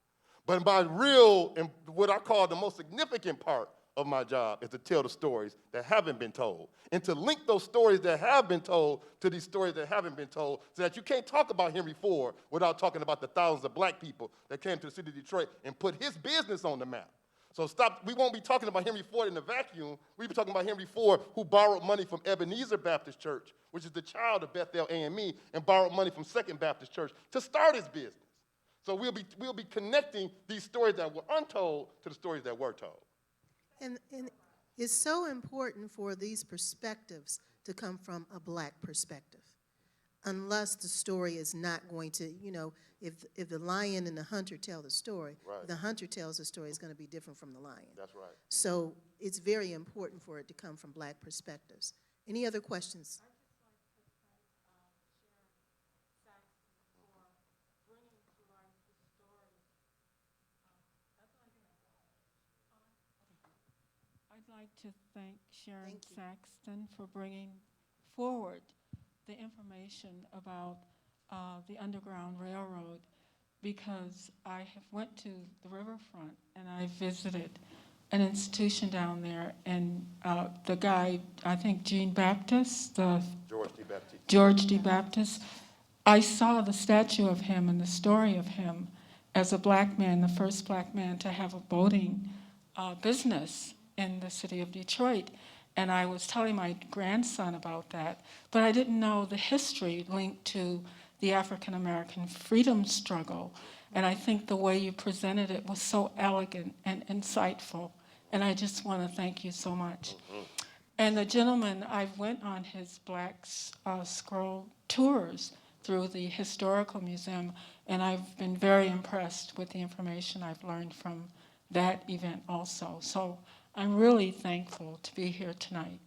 Speaker 13: But my real, and what I call the most significant part of my job is to tell the stories that haven't been told and to link those stories that have been told to these stories that haven't been told so that you can't talk about Henry Ford without talking about the thousands of black people that came to the city of Detroit and put his business on the map. So we won't be talking about Henry Ford in a vacuum. We'll be talking about Henry Ford who borrowed money from Ebenezer Baptist Church, which is the child of Bethel AME, and borrowed money from Second Baptist Church to start his business. So we'll be connecting these stories that were untold to the stories that were told.
Speaker 5: And it's so important for these perspectives to come from a black perspective. Unless the story is not going to, if the lion and the hunter tell the story,
Speaker 13: right.
Speaker 5: The hunter tells the story is going to be different from the lion.
Speaker 13: That's right.
Speaker 5: So it's very important for it to come from black perspectives. Any other questions?
Speaker 15: I'd like to thank Sharon Saxton for bringing forward the information about the Underground Railroad, because I have went to the riverfront and I visited an institution down there, and the guy, I think Jean Baptist, George D. Baptist, I saw the statue of him and the story of him as a black man, the first black man to have a boating business in the city of Detroit. And I was telling my grandson about that, but I didn't know the history linked to the African American freedom struggle. And I think the way you presented it was so elegant and insightful. And I just want to thank you so much. And the gentleman, I went on his Black Scroll tours through the Historical Museum, and I've been very impressed with the information I've learned from that event also. So I'm really thankful to be here tonight.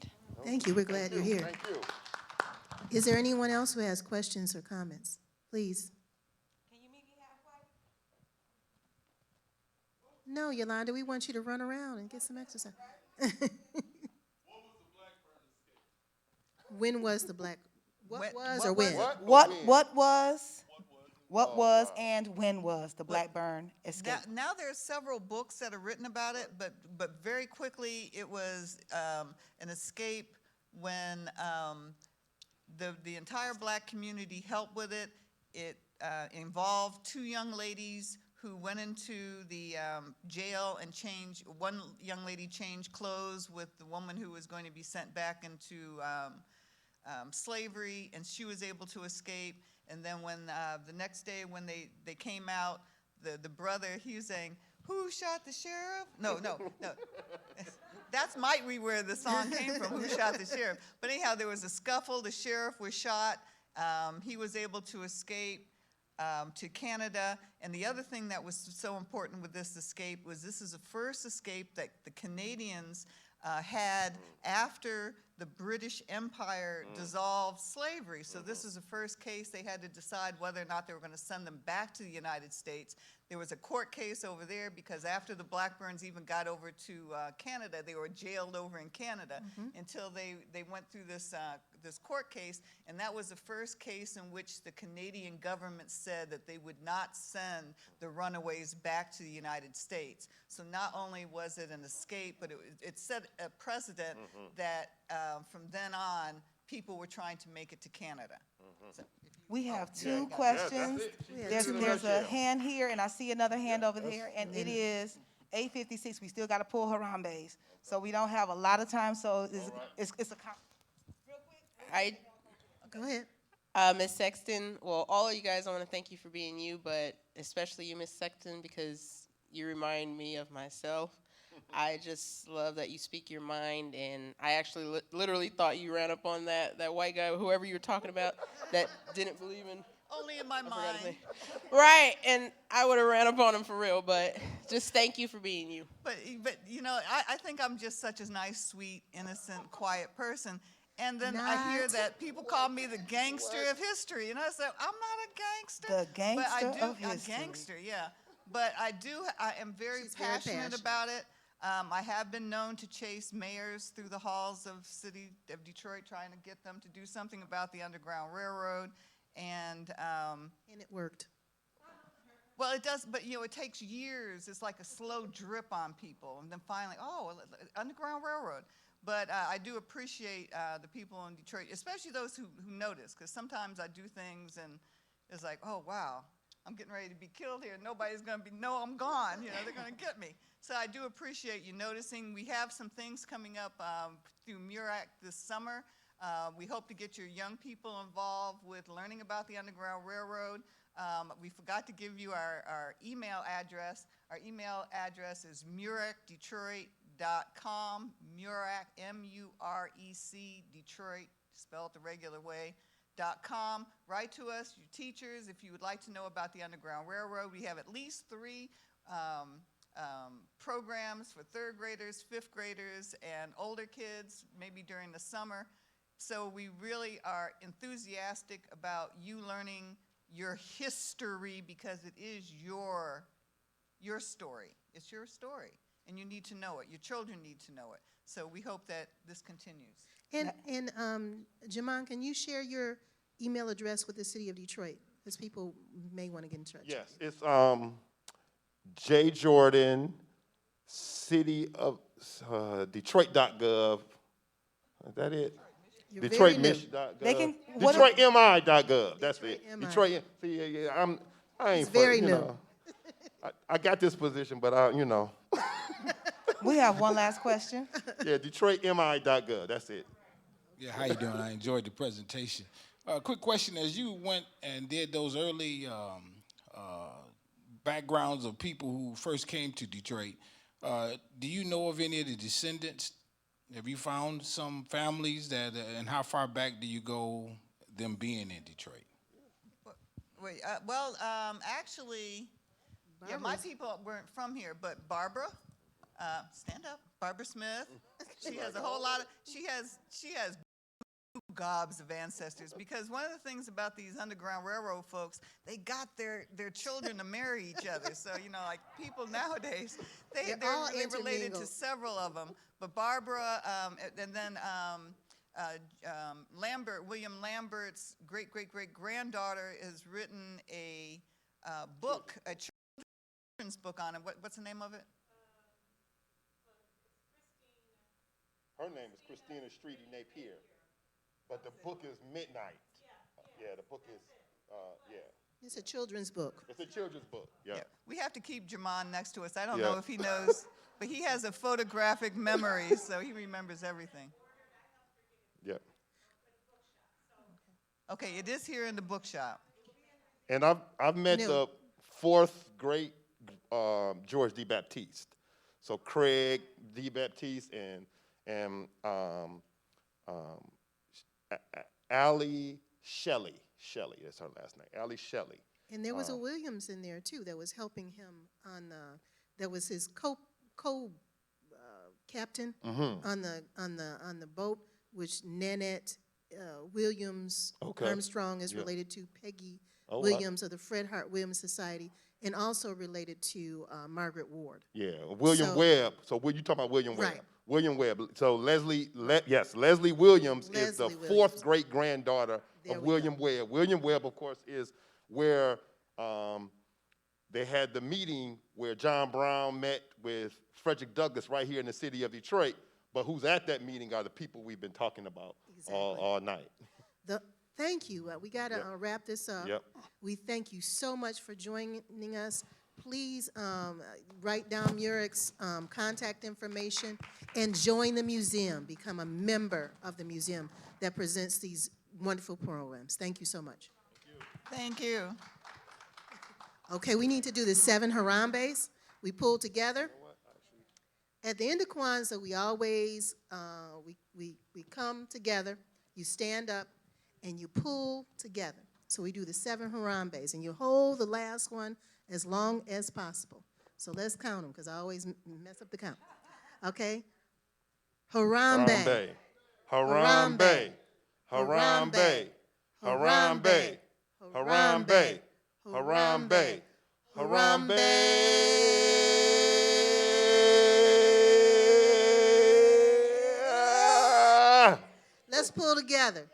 Speaker 5: Thank you. We're glad you're here.
Speaker 13: Thank you.
Speaker 5: Is there anyone else who has questions or comments? Please.
Speaker 9: Can you meet me halfway?
Speaker 5: No, Yolanda, we want you to run around and get some exercise. When was the black? What was or when?
Speaker 9: What was and when was the Blackburn escape?
Speaker 12: Now there's several books that are written about it, but very quickly it was an escape when the entire black community helped with it. It involved two young ladies who went into the jail and one young lady changed clothes with the woman who was going to be sent back into slavery, and she was able to escape. And then when the next day when they came out, the brother, he was saying, "Who shot the sheriff?" No. That might be where the song came from, "Who shot the sheriff?" But anyhow, there was a scuffle. The sheriff was shot. He was able to escape to Canada. And the other thing that was so important with this escape was this is the first escape that the Canadians had after the British Empire dissolved slavery. So this is the first case they had to decide whether or not they were going to send them back to the United States. There was a court case over there because after the Blackburns even got over to Canada, they were jailed over in Canada until they went through this court case. And that was the first case in which the Canadian government said that they would not send the runaways back to the United States. So not only was it an escape, but it set a precedent that from then on, people were trying to make it to Canada. So,
Speaker 9: we have two questions. There's a hand here, and I see another hand over there, and it is 8:56. We still got to pull Harambe's, so we don't have a lot of time. So it's a real quick.
Speaker 16: I
Speaker 5: Go ahead.
Speaker 16: Ms. Sexton, well, all of you guys, I want to thank you for being you, but especially you, Ms. Sexton, because you remind me of myself. I just love that you speak your mind, and I actually literally thought you ran up on that white guy, whoever you were talking about, that didn't believe in.
Speaker 12: Only in my mind.
Speaker 16: Right, and I would have ran up on him for real, but just thank you for being you.
Speaker 12: But you know, I think I'm just such a nice, sweet, innocent, quiet person. And then I hear that people call me the gangster of history. And I said, I'm not a gangster.
Speaker 9: The gangster of
Speaker 12: A
Speaker 9: history.
Speaker 12: gangster, yeah. But I am very passionate about it. I have been known to chase mayors through the halls of city of Detroit trying to get them to do something about the Underground Railroad. And
Speaker 5: it worked.
Speaker 12: Well, it does, but you know, it takes years. It's like a slow drip on people. And then finally, oh, Underground Railroad. But I do appreciate the people in Detroit, especially those who notice, because sometimes I do things and it's like, oh, wow, I'm getting ready to be killed here. Nobody's going to no, I'm gone. You know, they're going to get me. So I do appreciate you noticing. We have some things coming up through MURAC this summer. We hope to get your young people involved with learning about the Underground Railroad. We forgot to give you our email address. Our email address is muracdetroit.com, MURAC, M-U-R-E-C, Detroit, spelled the regular way, .com. Write to us, your teachers, if you would like to know about the Underground Railroad. We have at least 3 programs for 3rd graders, 5th graders, and older kids, maybe during the summer. So we really are enthusiastic about you learning your history because it is your story. It's your story, and you need to know it. Your children need to know it. So we hope that this continues.
Speaker 5: And Jamon, can you share your email address with the city of Detroit? Because people may want to get in touch.
Speaker 13: Yes, it's jjordan, city of Detroit.gov. Is that it? DetroitMich.gov. DetroitMI.gov. That's it. Detroit. See, I ain't
Speaker 5: very new.
Speaker 13: Know, I got this position, but you know.
Speaker 9: We have one last question.
Speaker 13: Yeah, DetroitMI.gov. That's it.
Speaker 17: Yeah, how you doing? I enjoyed the presentation. Quick question: as you went and did those early backgrounds of people who first came to Detroit, do you know of any of the descendants? Have you found some families that, and how far back do you go them being in Detroit?
Speaker 12: Wait, actually, yeah, my people weren't from here, but Barbara, stand up, Barbara Smith, she has a whole lot of, she has gobs of ancestors, because one of the things about these Underground Railroad folks, they got their children to marry each other. So, you know, like people nowadays, they're really related to several of them. But Barbara, and then William Lambert's great-great-great-granddaughter has written a book, a children's book on it. What's the name of it?
Speaker 13: Her name is Christina Streety Napier, but the book is Midnight. Yeah, the book is, yeah.
Speaker 5: It's a children's book.
Speaker 13: It's a children's book, yeah.
Speaker 12: We have to keep Jamon next to us. I don't know if he knows, but he has a photographic memory, so he remembers everything.
Speaker 13: Yeah.
Speaker 12: Okay, it is here in the bookshop.
Speaker 13: And I've met the fourth great George D. Baptiste. So Craig D. Baptiste and Allie Shelley. Shelley, that's her last name. Allie Shelley.
Speaker 5: And there was a Williams in there too that was helping him on. That was his captain on the boat, which Nanette Williams Armstrong is related to Peggy Williams of the Fred Hart Williams Society, and also related to Margaret Ward.
Speaker 13: Yeah, William Webb. So you talking about William Webb?
Speaker 5: Right.
Speaker 13: William Webb. So Leslie Williams is the fourth great-granddaughter of William Webb. William Webb, of course, is where they had the meeting where John Brown met with Frederick Douglass right here in the city of Detroit. But who's at that meeting are the people we've been talking about all night.
Speaker 5: Thank you. We got to wrap this up.
Speaker 13: Yep.
Speaker 5: We thank you so much for joining us. Please write down Muric's contact information and join the museum. Become a member of the museum that presents these wonderful programs. Thank you so much.
Speaker 12: Thank you.
Speaker 5: Okay, we need to do the 7 Harambes. We pull together. At the end of Kwanzaa, we always, we come together, you stand up, and you pull together. So we do the 7 Harambes, and you hold the last one as long as possible. So let's count them, because I always mess up the count. Okay? Harambe.
Speaker 13: Harambe. Harambe. Harambe. Harambe. Harambe. Harambe.
Speaker 5: Let's pull together.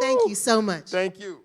Speaker 5: Thank you so much.
Speaker 13: Thank you.